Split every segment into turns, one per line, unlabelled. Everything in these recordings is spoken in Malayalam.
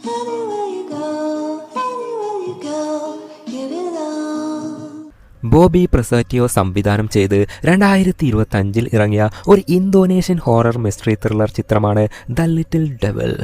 Anywhere you go, anywhere you go, give it all.
Bobby പ്രസാറ്റിയോ സംവിധാനം ചെയ്ത് 2025 ഇറങ്ങിയ ഒരു ഇന്തോനേഷ്യൻ ഹൊറർ മിസ്റ്ററി ത്രില്ലർ ചിത്രമാണ് ദ ലിറ്റിൽ ഡെവിൾ.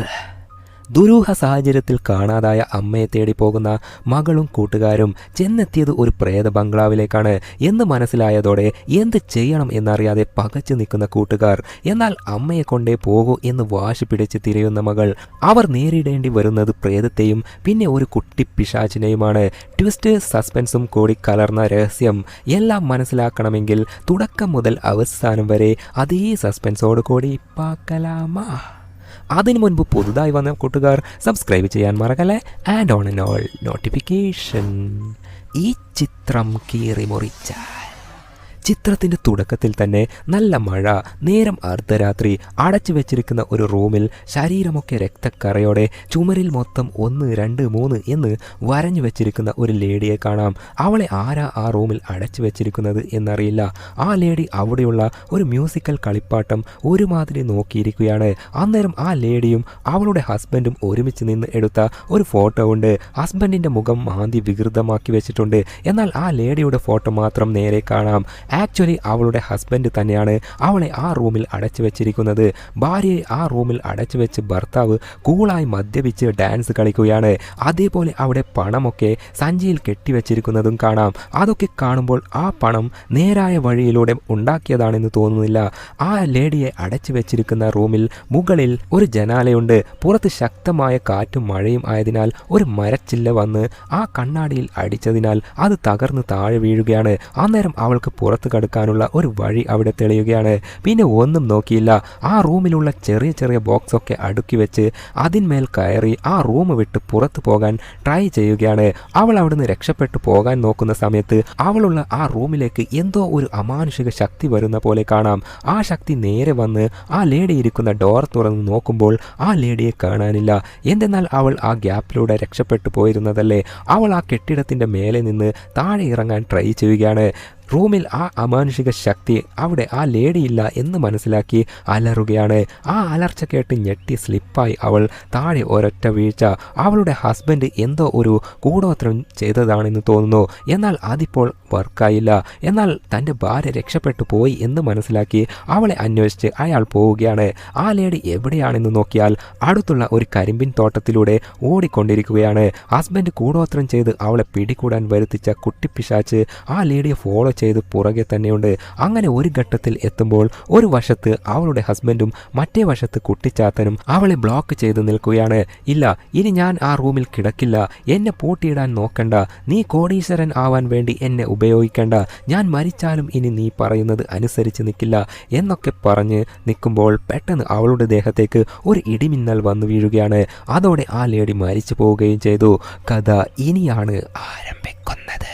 ദുരൂഹ സാഹചര്യത്തിൽ കാണാതായ അമ്മയെ തേടി പോകുന്ന മകളും കൂട്ടുകാരും ചെന്നെത്തിയത് ഒരു പ്രേത ബംഗ്ലാവിലേക്കാണ് എന്ന് മനസ്സിലായതോടെ എന്ത് ചെയ്യണം എന്നറിയാതെ പകച്ചു നിൽക്കുന്ന കൂട്ടുകാർ, എന്നാൽ അമ്മയെ കൊണ്ടേ പോകൂ എന്ന് വാശി പിടിച്ച് തിരയുന്ന മകൾ, അവർ നേരിടേണ്ടി വരുന്നത് പ്രേതത്തെയും പിന്നെ ഒരു കുട്ടി പിശാചിനെയുമാണ്. ട്വിസ്റ്റ്, സസ്പെൻസും കൂടി കലർന്ന രഹസ്യം എല്ലാം മനസ്സിലാക്കണമെങ്കിൽ തുടക്കം മുതൽ അവസാനം വരെ അതേ സസ്പെൻസോട് കൂടി പാക്കലാമാ. അതിനു മുൻപ് പുതുതായി വന്ന കൂട്ടുകാർ സബ്സ്ക്രൈബ് ചെയ്യാൻ മറക്കല്ലേ. And on and all notification. ഈ ചിത്രം കീറി മുറിച്ചാൽ ചിത്രത്തിൻ്റെ തുടക്കത്തിൽ തന്നെ നല്ല മഴ, നേരം അർദ്ധരാത്രി, അടച്ചു വെച്ചിരിക്കുന്ന ഒരു റൂമിൽ ശരീരമൊക്കെ രക്തക്കറയോടെ ചുമരിൽ മൊത്തം 1, 2, 3 എന്ന് വരഞ്ഞു വെച്ചിരിക്കുന്ന ഒരു ലേഡിയെ കാണാം. അവളെ ആരാ ആ റൂമിൽ അടച്ചു വെച്ചിരിക്കുന്നത് എന്നറിയില്ല. ആ ലേഡി അവിടെയുള്ള ഒരു മ്യൂസിക്കൽ കളിപ്പാട്ടം ഒരുമാതിരി നോക്കിയിരിക്കുകയാണ്. അന്നേരം ആ ലേഡിയും അവളുടെ ഹസ്ബൻഡും ഒരുമിച്ച് നിന്ന് എടുത്ത ഒരു ഫോട്ടോ ഉണ്ട്. ഹസ്ബൻഡിൻ്റെ മുഖം മാന്തി വികൃതമാക്കി വെച്ചിട്ടുണ്ട്. എന്നാൽ ആ ലേഡിയുടെ ഫോട്ടോ മാത്രം നേരെ കാണാം. ആക്ച്വലി അവളുടെ ഹസ്ബൻഡ് തന്നെയാണ് അവളെ ആ റൂമിൽ അടച്ചു വെച്ചിരിക്കുന്നത്. ഭാര്യയെ ആ റൂമിൽ അടച്ചു വെച്ച് ഭർത്താവ് കൂളായി മദ്യപിച്ച് ഡാൻസ് കളിക്കുകയാണ്. അതേപോലെ അവിടെ പണമൊക്കെ സഞ്ചിയിൽ കെട്ടിവെച്ചിരിക്കുന്നതും കാണാം. അതൊക്കെ കാണുമ്പോൾ ആ പണം നേരായ വഴിയിലൂടെ ഉണ്ടാക്കിയതാണെന്ന് തോന്നുന്നില്ല. ആ ലേഡിയെ അടച്ചു വെച്ചിരിക്കുന്ന റൂമിൽ മുകളിൽ ഒരു ജനാലയുണ്ട്. പുറത്ത് ശക്തമായ കാറ്റും മഴയും ആയതിനാൽ ഒരു മരച്ചില്ല വന്ന് ആ കണ്ണാടിയിൽ അടിച്ചതിനാൽ അത് തകർന്ന് താഴെ വീഴുകയാണ്. അന്നേരം അവൾക്ക് പുറത്ത് കടക്കാനുള്ള ഒരു വഴി അവിടെ തെളിയുകയാണ്. പിന്നെ ഒന്നും നോക്കിയില്ല, ആ റൂമിലുള്ള ചെറിയ ചെറിയ ബോക്സൊക്കെ അടുക്കി വെച്ച് അതിന്മേൽ കയറി ആ റൂം വിട്ട് പുറത്തു പോകാൻ ട്രൈ ചെയ്യുകയാണ്. അവൾ അവിടുന്ന് രക്ഷപ്പെട്ടു പോകാൻ നോക്കുന്ന സമയത്ത് അവളുള്ള ആ റൂമിലേക്ക് എന്തോ ഒരു അമാനുഷിക ശക്തി വരുന്ന പോലെ കാണാം. ആ ശക്തി നേരെ വന്ന് ആ ലേഡി ഇരിക്കുന്ന ഡോർ തുറന്ന് നോക്കുമ്പോൾ ആ ലേഡിയെ കാണാനില്ല. എന്തെന്നാൽ അവൾ ആ ഗ്യാപ്പിലൂടെ രക്ഷപ്പെട്ടു പോയിരുന്നതല്ലേ. അവൾ ആ കെട്ടിടത്തിൻ്റെ മേലെ നിന്ന് താഴെ ഇറങ്ങാൻ ട്രൈ ചെയ്യുകയാണ്. റൂമിൽ ആ അമാനുഷിക ശക്തി അവിടെ ആ ലേഡിയില്ല എന്ന് മനസ്സിലാക്കി അലറുകയാണ്. ആ അലർച്ച കേട്ട് ഞെട്ടി സ്ലിപ്പായി അവൾ താഴെ ഒരൊറ്റ വീഴ്ച. അവളുടെ ഹസ്ബൻഡ് എന്തോ ഒരു കൂടോത്രം ചെയ്തതാണെന്ന് തോന്നുന്നു. എന്നാൽ അതിപ്പോൾ വർക്കായില്ല. എന്നാൽ തൻ്റെ ഭാര്യ രക്ഷപ്പെട്ടു പോയി എന്ന് മനസ്സിലാക്കി അവളെ അന്വേഷിച്ച് അയാൾ പോവുകയാണ്. ആ ലേഡി എവിടെയാണെന്ന് നോക്കിയാൽ അടുത്തുള്ള ഒരു കരിമ്പിൻ തോട്ടത്തിലൂടെ ഓടിക്കൊണ്ടിരിക്കുകയാണ്. ഹസ്ബൻഡ് കൂടോത്രം ചെയ്ത് അവളെ പിടികൂടാൻ വരുത്തിച്ച കുട്ടിപ്പിശാച്ച് ആ ലേഡിയെ ഫോളോ ചെയ്ത് പുറകെ തന്നെയുണ്ട്. അങ്ങനെ ഒരു ഘട്ടത്തിൽ എത്തുമ്പോൾ ഒരു വശത്ത് അവളുടെ ഹസ്ബൻഡും മറ്റേ വശത്ത് കുട്ടിച്ചാത്തനും അവളെ ബ്ലോക്ക് ചെയ്ത് നിൽക്കുകയാണ്. ഇല്ല, ഇനി ഞാൻ ആ റൂമിൽ കിടക്കില്ല, എന്നെ പൂട്ടിയിടാൻ നോക്കണ്ട, നീ കോടീശ്വരൻ ആവാൻ വേണ്ടി എന്നെ ഉപയോഗിക്കണ്ട, ഞാൻ മരിച്ചാലും ഇനി നീ പറയുന്നത് അനുസരിച്ച് നിൽക്കില്ല എന്നൊക്കെ പറഞ്ഞ് നിൽക്കുമ്പോൾ പെട്ടെന്ന് അവളുടെ ദേഹത്തേക്ക് ഒരു ഇടിമിന്നൽ വന്നു വീഴുകയാണ്. അതോടെ ആ ലേഡി മരിച്ചു പോവുകയും ചെയ്തു. കഥ ഇനിയാണ് ആരംഭിക്കുന്നത്.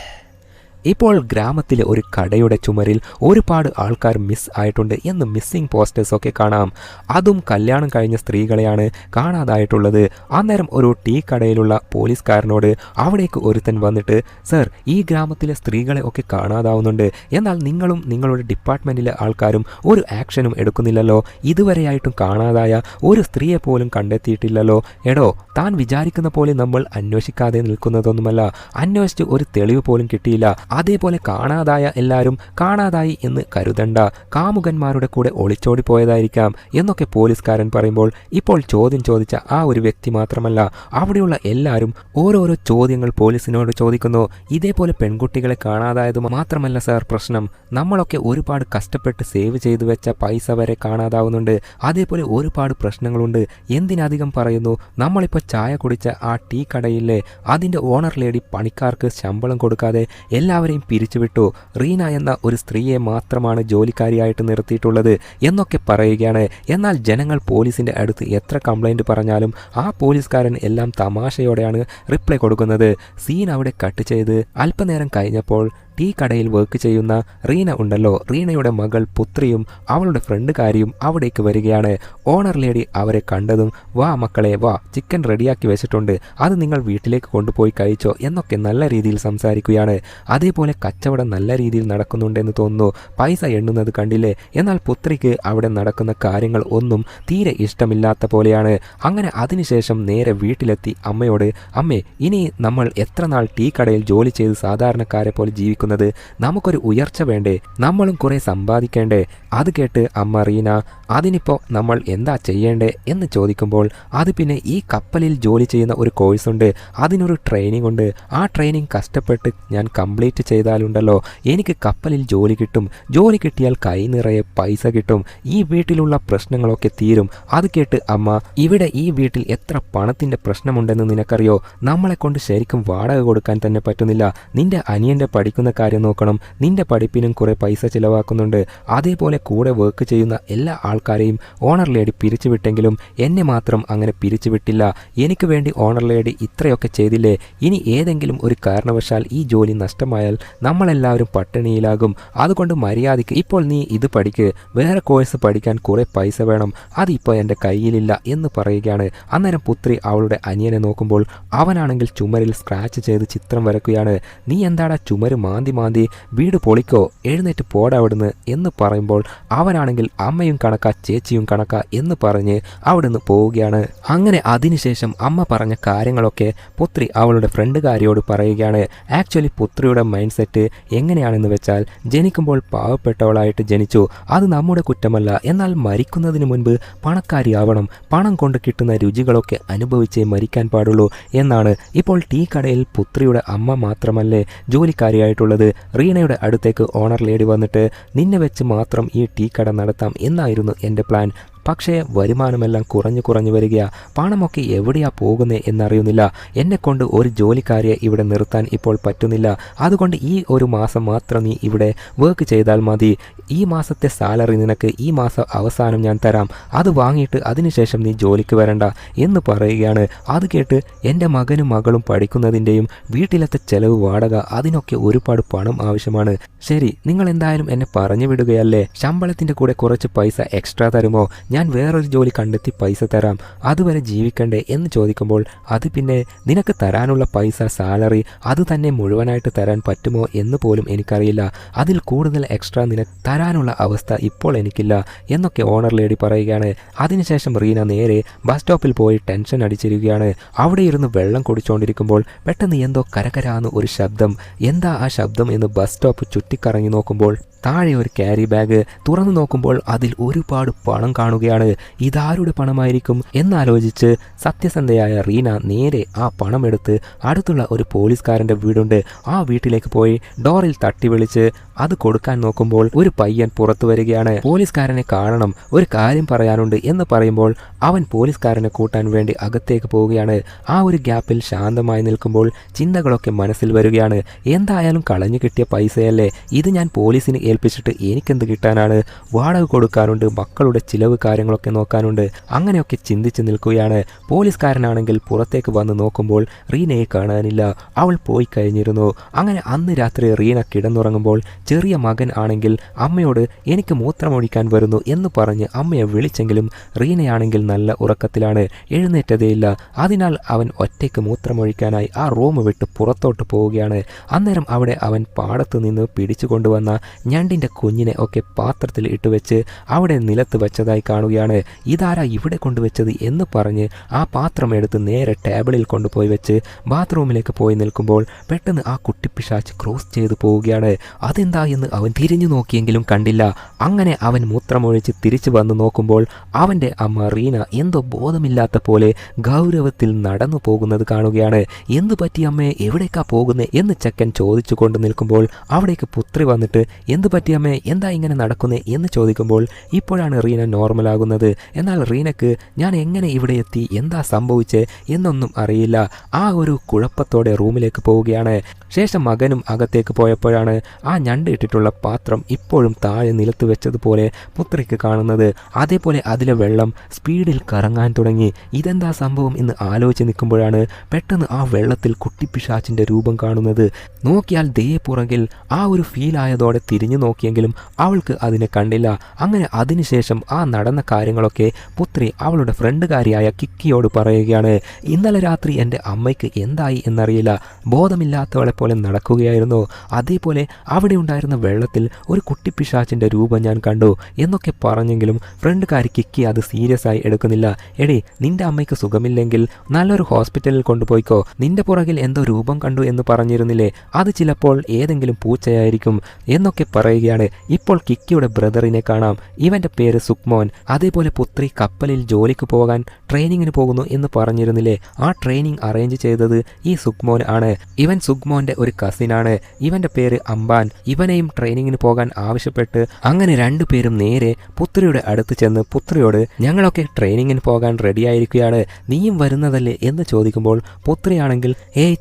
ഇപ്പോൾ ഗ്രാമത്തിലെ ഒരു കടയുടെ ചുമരിൽ ഒരുപാട് ആൾക്കാർ മിസ് ആയിട്ടുണ്ട് എന്ന് മിസ്സിംഗ് പോസ്റ്റേഴ്സൊക്കെ കാണാം. അതും കല്യാണം കഴിഞ്ഞ സ്ത്രീകളെയാണ് കാണാതായിട്ടുള്ളത്. അന്നേരം ഒരു ടീ കടയിലുള്ള പോലീസുകാരനോട് അവിടേക്ക് ഒരുത്തൻ വന്നിട്ട്, സർ, ഈ ഗ്രാമത്തിലെ സ്ത്രീകളെ ഒക്കെ കാണാതാവുന്നുണ്ട്, എന്നാൽ നിങ്ങളും നിങ്ങളുടെ ഡിപ്പാർട്ട്മെൻറ്റിലെ ആൾക്കാരും ഒരു ആക്ഷനും എടുക്കുന്നില്ലല്ലോ, ഇതുവരെയായിട്ടും കാണാതായ ഒരു സ്ത്രീയെ പോലും കണ്ടെത്തിയിട്ടില്ലല്ലോ. എടോ, താൻ വിചാരിക്കുന്ന പോലെ നമ്മൾ അന്വേഷിക്കാതെ നിൽക്കുന്നതൊന്നുമല്ല, അന്വേഷിച്ച് ഒരു തെളിവ് പോലും കിട്ടിയില്ല. അതേപോലെ കാണാതായ എല്ലാവരും കാണാതായി എന്ന് കരുതണ്ട, കാമുകന്മാരുടെ കൂടെ ഒളിച്ചോടി പോയതായിരിക്കാം എന്നൊക്കെ പോലീസുകാരൻ പറയുമ്പോൾ ഇപ്പോൾ ചോദ്യം ചോദിച്ച ആ ഒരു വ്യക്തി മാത്രമല്ല, അവിടെയുള്ള എല്ലാവരും ഓരോരോ ചോദ്യങ്ങൾ പോലീസിനോട് ചോദിക്കുന്നു. ഇതേപോലെ പെൺകുട്ടികളെ കാണാതായത് മാത്രമല്ല സാർ പ്രശ്നം, നമ്മളൊക്കെ ഒരുപാട് കഷ്ടപ്പെട്ട് സേവ് ചെയ്തു വെച്ച പൈസ വരെ കാണാതാവുന്നുണ്ട്. അതേപോലെ ഒരുപാട് പ്രശ്നങ്ങളുണ്ട്. എന്തിനധികം പറയുന്നു, നമ്മളിപ്പോൾ ചായ കുടിച്ച ആ ടീ കടയിലെ അതിൻ്റെ ഓണർ ലേഡി പണിക്കാർക്ക് ശമ്പളം കൊടുക്കാതെ എല്ലാവരെയും പിരിച്ചുവിട്ടു. റീന എന്ന ഒരു സ്ത്രീയെ മാത്രമാണ് ജോലിക്കാരിയായിട്ട് നിർത്തിയിട്ടുള്ളത് എന്നൊക്കെ പറയുകയാണ്. എന്നാൽ ജനങ്ങൾ പോലീസിൻ്റെ അടുത്ത് എത്ര കംപ്ലൈൻറ്റ് പറഞ്ഞാലും ആ പോലീസുകാരൻ എല്ലാം തമാശയോടെയാണ് റിപ്ലൈ കൊടുക്കുന്നത്. സീൻ അവിടെ കട്ട് ചെയ്ത് അല്പനേരം കഴിഞ്ഞപ്പോൾ ടീ കടയിൽ വർക്ക് ചെയ്യുന്ന റീന ഉണ്ടല്ലോ, റീനയുടെ മകൾ പുത്രിയും അവളുടെ ഫ്രണ്ടുകാരിയും അവിടേക്ക് വരികയാണ്. ഓണർ ലേഡി അവരെ കണ്ടതും വാ മക്കളെ വാ, ചിക്കൻ റെഡിയാക്കി വെച്ചിട്ടുണ്ട്, അത് നിങ്ങൾ വീട്ടിലേക്ക് കൊണ്ടുപോയി കഴിച്ചോ എന്നൊക്കെ നല്ല രീതിയിൽ സംസാരിക്കുകയാണ്. അതേപോലെ കച്ചവടം നല്ല രീതിയിൽ നടക്കുന്നുണ്ടെന്ന് തോന്നുന്നു. പൈസ എണ്ണുന്നത് കണ്ടില്ലേ? എന്നാൽ പുത്രിക്ക് അവിടെ നടക്കുന്ന കാര്യങ്ങൾ ഒന്നും തീരെ ഇഷ്ടമില്ലാത്ത പോലെയാണ്. അങ്ങനെ അതിനുശേഷം നേരെ വീട്ടിലെത്തി അമ്മയോട്, അമ്മേ ഇനി നമ്മൾ എത്ര നാൾ ടീ കടയിൽ ജോലി ചെയ്ത് സാധാരണക്കാരെ പോലെ ജീവിക്കുന്നത്? നമുക്കൊരു ഉയർച്ച വേണ്ടേ? നമ്മളും കുറെ സമ്പാദിക്കേണ്ടേ? അത് കേട്ട് അമ്മ റീന, അതിനിപ്പോൾ നമ്മൾ എന്താ ചെയ്യേണ്ടേ എന്ന് ചോദിക്കുമ്പോൾ, അത് പിന്നെ ഈ കപ്പലിൽ ജോലി ചെയ്യുന്ന ഒരു കോഴ്സുണ്ട്, അതിനൊരു ട്രെയിനിങ് ഉണ്ട്. ആ ട്രെയിനിങ് കഷ്ടപ്പെട്ട് ഞാൻ കംപ്ലീറ്റ് ചെയ്താലുണ്ടല്ലോ എനിക്ക് കപ്പലിൽ ജോലി കിട്ടും. ജോലി കിട്ടിയാൽ കൈ നിറയെ പൈസ കിട്ടും, ഈ വീട്ടിലുള്ള പ്രശ്നങ്ങളൊക്കെ തീരും. അത് കേട്ട് അമ്മ, ഇവിടെ ഈ വീട്ടിൽ എത്ര പണത്തിൻ്റെ പ്രശ്നമുണ്ടെന്ന് നിനക്കറിയോ? നമ്മളെ കൊണ്ട് ശരിക്കും വാടക കൊടുക്കാൻ തന്നെ പറ്റുന്നില്ല. നിന്റെ അനിയൻ്റെ പഠിക്കുന്ന കാര്യം നോക്കണം, നിന്റെ പഠിപ്പിനും കുറെ പൈസ ചിലവാക്കുന്നുണ്ട്. അതേപോലെ കൂടെ വർക്ക് ചെയ്യുന്ന എല്ലാ ആൾക്കാരെയും ഓണർ ലേഡി പിരിച്ചുവിട്ടെങ്കിലും എന്നെ മാത്രം അങ്ങനെ പിരിച്ചുവിട്ടില്ല. എനിക്ക് വേണ്ടി ഓണർ ലേഡി ഇത്രയൊക്കെ ചെയ്തില്ലേ? ഇനി ഏതെങ്കിലും ഒരു കാരണവശാൽ ഈ ജോലി നഷ്ടമായാൽ നമ്മളെല്ലാവരും പട്ടിണിയിലാകും. അതുകൊണ്ട് മര്യാദയ്ക്ക് ഇപ്പോൾ നീ ഇത് പഠിക്ക്, വേറെ കോഴ്സ് പഠിക്കാൻ കുറെ പൈസ വേണം, അതിപ്പോൾ എൻ്റെ കയ്യിലില്ല എന്ന് പറയുകയാണ്. അന്നേരം പുത്രി അവളുടെ അനിയനെ നോക്കുമ്പോൾ അവനാണെങ്കിൽ ചുമരിൽ സ്ക്രാച്ച് ചെയ്ത് ചിത്രം വരക്കുകയാണ്. നീ എന്താടാ ചുമര് മാന്തി മാന്തി, വീട് പൊളിക്കോ, എഴുന്നേറ്റ് പോടാ അവിടുന്ന് എന്ന് പറയുമ്പോൾ അവനാണെങ്കിൽ അമ്മയും കണക്കാ ചേച്ചിയും കണക്കാ എന്ന് പറഞ്ഞ് അവിടുന്ന് പോവുകയാണ്. അങ്ങനെ അതിനുശേഷം അമ്മ പറഞ്ഞ കാര്യങ്ങളൊക്കെ പുത്രി അവളുടെ ഫ്രണ്ടുകാരിയോട് പറയുകയാണ്. ആക്ച്വലി പുത്രിയുടെ മൈൻഡ് സെറ്റ് എങ്ങനെയാണെന്ന് വെച്ചാൽ, ജനിക്കുമ്പോൾ പാവപ്പെട്ടവളായിട്ട് ജനിച്ചു, അത് നമ്മുടെ കുറ്റമല്ല, എന്നാൽ മരിക്കുന്നതിന് മുൻപ് പണക്കാരിയാവണം, പണം കൊണ്ട് കിട്ടുന്ന രുചികളൊക്കെ അനുഭവിച്ചേ മരിക്കാൻ പാടുള്ളൂ എന്നാണ്. ഇപ്പോൾ ടീ കടയിൽ പുത്രിയുടെ അമ്മ മാത്രമല്ലേ ജോലിക്കാരിയായിട്ടുള്ളത്? റീനയുടെ അടുത്തേക്ക് ഓണർ ലേഡി വന്നിട്ട്, നിന്നെ വെച്ച് മാത്രം ഈ ടീ കട നടത്താം എന്നായിരുന്നു എൻ്റെ പ്ലാൻ. പക്ഷേ വരുമാനമെല്ലാം കുറഞ്ഞു വരികയാ, പണമൊക്കെ എവിടെയാ പോകുന്നേ എന്നറിയുന്നില്ല. എന്നെക്കൊണ്ട് ഒരു ജോലിക്കാരിയെ ഇവിടെ നിർത്താൻ ഇപ്പോൾ പറ്റുന്നില്ല. അതുകൊണ്ട് ഈ ഒരു മാസം മാത്രം നീ ഇവിടെ വർക്ക് ചെയ്താൽ മതി. ഈ മാസത്തെ സാലറി നിനക്ക് ഈ മാസം അവസാനം ഞാൻ തരാം, അത് വാങ്ങിയിട്ട് അതിനുശേഷം നീ ജോലിക്ക് വരണ്ട എന്ന് പറയുകയാണ്. അത് കേട്ട് എൻ്റെ മകനും മകളും പഠിക്കുന്നതിൻ്റെയും വീട്ടിലത്തെ ചെലവ്, വാടക, അതിനൊക്കെ ഒരുപാട് പണം ആവശ്യമാണ്. ശരി, നിങ്ങൾ എന്തായാലും എന്നെ പറഞ്ഞു വിടുകയല്ലേ, ശമ്പളത്തിൻ്റെ കൂടെ കുറച്ച് പൈസ എക്സ്ട്രാ തരുമോ? ഞാൻ വേറൊരു ജോലി കണ്ടെത്തി പൈസ തരാം, അതുവരെ ജീവിക്കണ്ടേ എന്ന് ചോദിക്കുമ്പോൾ, അത് പിന്നെ നിനക്ക് തരാനുള്ള പൈസ, സാലറി അത് തന്നെ മുഴുവനായിട്ട് തരാൻ പറ്റുമോ എന്ന് പോലും എനിക്കറിയില്ല, അതിൽ കൂടുതൽ എക്സ്ട്രാ നിനക്ക് തരാനുള്ള അവസ്ഥ ഇപ്പോൾ എനിക്കില്ല എന്നൊക്കെ ഓണർ ലേഡി പറയുകയാണ്. അതിനുശേഷം റീന നേരെ ബസ് സ്റ്റോപ്പിൽ പോയി ടെൻഷൻ അടിച്ചിരിക്കുകയാണ്. അവിടെ ഇരുന്ന് വെള്ളം കുടിച്ചുകൊണ്ടിരിക്കുമ്പോൾ പെട്ടെന്ന് എന്തോ കരകരാന്ന് ഒരു ശബ്ദം. എന്താ ആ ശബ്ദം എന്ന് ബസ് സ്റ്റോപ്പ് ചുറ്റിക്കറങ്ങി നോക്കുമ്പോൾ താഴെ ഒരു ക്യാരി ബാഗ്. തുറന്നു നോക്കുമ്പോൾ അതിൽ ഒരുപാട് പണം കാണുകയാണ്. ഇതാരുടെ പണമായിരിക്കും എന്നാലോചിച്ച് സത്യസന്ധയായ റീന നേരെ ആ പണമെടുത്ത് അടുത്തുള്ള ഒരു പോലീസുകാരൻ്റെ വീടുണ്ട്, ആ വീട്ടിലേക്ക് പോയി ഡോറിൽ തട്ടി വിളിച്ച് അത് കൊടുക്കാൻ നോക്കുമ്പോൾ ഒരു പയ്യൻ പുറത്തു വരികയാണ്. പോലീസുകാരനെ കാണണം, ഒരു കാര്യം പറയാനുണ്ട് എന്ന് പറയുമ്പോൾ അവൻ പോലീസുകാരനെ കൂട്ടാൻ വേണ്ടി അകത്തേക്ക് പോവുകയാണ്. ആ ഒരു ഗ്യാപ്പിൽ ശാന്തമായി നിൽക്കുമ്പോൾ ചിന്തകളൊക്കെ മനസ്സിൽ വരികയാണ്. എന്തായാലും കളഞ്ഞു കിട്ടിയ പൈസയല്ലേ, ഇത് ഞാൻ പോലീസിന് ഏൽപ്പിച്ചിട്ട് എനിക്കെന്ത് കിട്ടാനാണ്? വാടക കൊടുക്കാനുണ്ട്, മക്കളുടെ ചിലവ് കാര്യങ്ങളൊക്കെ നോക്കാനുണ്ട്. അങ്ങനെയൊക്കെ ചിന്തിച്ച് നിൽക്കുകയാണ്. പോലീസുകാരനാണെങ്കിൽ പുറത്തേക്ക് വന്ന് നോക്കുമ്പോൾ റീനയെ കാണാനില്ല, അവൾ പോയി കഴിഞ്ഞിരുന്നു. അങ്ങനെ അന്ന് രാത്രി റീന കിടന്നുറങ്ങുമ്പോൾ ചെറിയ മകൻ ആണെങ്കിൽ അമ്മയോട് എനിക്ക് മൂത്രമൊഴിക്കാൻ വരുന്നു എന്ന് പറഞ്ഞ് അമ്മയെ വിളിച്ചെങ്കിലും റീനയാണെങ്കിൽ നല്ല ഉറക്കത്തിലാണ്, എഴുന്നേറ്റതേയില്ല. അതിനാൽ അവൻ ഒറ്റയ്ക്ക് മൂത്രമൊഴിക്കാനായി ആ റൂം വിട്ട് പുറത്തോട്ട് പോവുകയാണ്. അന്നേരം അവിടെ അവൻ പാടത്തു നിന്ന് പിടിച്ചു കൊണ്ടുവന്ന ഞണ്ടിൻ്റെ കുഞ്ഞിനെ ഒക്കെ പാത്രത്തിൽ ഇട്ടുവെച്ച് അവിടെ നിലത്ത് വെച്ചതായി കാണുകയാണ്. ഇതാരാ ഇവിടെ കൊണ്ടുവച്ചത് എന്ന് പറഞ്ഞ് ആ പാത്രം എടുത്ത് നേരെ ടേബിളിൽ കൊണ്ടുപോയി വെച്ച് ബാത്റൂമിലേക്ക് പോയി നിൽക്കുമ്പോൾ പെട്ടെന്ന് ആ കുട്ടിപ്പിശാച്ച് ക്രോസ് ചെയ്തു പോവുകയാണ്. അതെന്താ എന്ന് അവൻ തിരിഞ്ഞു നോക്കിയെങ്കിലും കണ്ടില്ല. അങ്ങനെ അവൻ മൂത്രമൊഴിച്ച് തിരിച്ചു വന്ന് നോക്കുമ്പോൾ അവൻ്റെ അമ്മ റീന എന്തോ ബോധമില്ലാത്ത പോലെ ഗൗരവത്തിൽ നടന്നു പോകുന്നത് കാണുകയാണ്. എന്തു പറ്റി അമ്മേ, എവിടേക്കാ പോകുന്നേ എന്ന് ചെക്കൻ ചോദിച്ചു കൊണ്ട് നിൽക്കുമ്പോൾ അവിടേക്ക് പുത്രി വന്നിട്ട് എന്ത് പറ്റിയമ്മേ, എന്താ ഇങ്ങനെ നടക്കുന്നേ എന്ന് ചോദിക്കുമ്പോൾ ഇപ്പോഴാണ് റീന നോർമലാകുന്നത്. എന്നാൽ റീനക്ക് ഞാൻ എങ്ങനെ ഇവിടെ എത്തി, എന്താ സംഭവിച്ചേ എന്നൊന്നും അറിയില്ല. ആ ഒരു കുഴപ്പത്തോടെ റൂമിലേക്ക് പോവുകയാണ്. ശേഷം മകനും അകത്തേക്ക് പോയപ്പോഴാണ് ആ ഞണ്ട് ഇട്ടിട്ടുള്ള പാത്രം ഇപ്പോഴും താഴെ നിലത്ത് വെച്ചതുപോലെ പുത്രിക്ക് കാണുന്നത്. അതേപോലെ അതിലെ വെള്ളം സ്പീഡിൽ കറങ്ങാൻ തുടങ്ങി. ഇതെന്താ സംഭവം എന്ന് ആലോചിച്ച് നിൽക്കുമ്പോഴാണ് പെട്ടെന്ന് ആ വെള്ളത്തിൽ കുട്ടിപ്പിശാച്ചിൻ്റെ രൂപം കാണുന്നത്. നോക്കിയാൽ ദേ പുറകിൽ ആ ഒരു ഫീൽ ആയതോടെ തിരിഞ്ഞു നോക്കിയെങ്കിലും അവൾക്ക് അതിനെ കണ്ടില്ല. അങ്ങനെ അതിനുശേഷം ആ നടന്ന കാര്യങ്ങളൊക്കെ പുത്രി അവളുടെ ഫ്രണ്ടുകാരിയായ കിക്കിയോട് പറയുകയാണ്. ഇന്നലെ രാത്രി എൻ്റെ അമ്മയ്ക്ക് എന്തായി എന്നറിയില്ല, ബോധമില്ലാത്തവളെ പോലെ നടക്കുകയായിരുന്നു. അതേപോലെ അവിടെ ഉണ്ടായിരുന്ന വെള്ളത്തിൽ ഒരു കുട്ടിപ്പിശാച്ചിൻ്റെ രൂപം ഞാൻ കണ്ടു എന്നൊക്കെ പറഞ്ഞെങ്കിലും ഫ്രണ്ടുകാരി കിക്കി അത് സീരിയസ് ആയി എടുക്കുന്നില്ല. എടി, നിന്റെ അമ്മയ്ക്ക് സുഖമില്ലെങ്കിൽ നല്ലൊരു ഹോസ്പിറ്റലിൽ കൊണ്ടുപോയിക്കോ, നിന്റെ പുറകിൽ എന്തോ രൂപം കണ്ടു എന്ന് പറഞ്ഞിരുന്നില്ലേ, അത് ചിലപ്പോൾ ഏതെങ്കിലും പൂച്ചയായിരിക്കും എന്നൊക്കെ പറയുകയാണ്. ഇപ്പോൾ കിക്കിയുടെ ബ്രദറിനെ കാണാം. ഇവന്റെ പേര് സുക്മോൻ. അതേപോലെ പുത്രി കപ്പലിൽ ജോലിക്ക് പോകാൻ ട്രെയിനിങ്ങിന് പോകുന്നു എന്ന് പറഞ്ഞിരുന്നില്ലേ, ആ ട്രെയിനിങ് അറേഞ്ച് ചെയ്തത് ഈ സുക്മോൻ ആണ്. ഇവൻ സുക്മോന്റെ ഒരു കസിനാണ്. ഇവന്റെ പേര് അംബാൻ. ഇവനെയും ട്രെയിനിങ്ങിന് പോകാൻ ആവശ്യപ്പെട്ട് അങ്ങനെ രണ്ടുപേരും നേരെ പുത്രിയുടെ അടുത്ത് ചെന്ന് പുത്രിയോട് ഞങ്ങളൊക്കെ ട്രെയിനിങ്ങിന് പോകാൻ റെഡിയായിരിക്കുകയാണ്, നീയും വരുന്നതല്ലേ എന്ന് ചോദിക്കുമ്പോൾ പുത്രിയാണെങ്കിൽ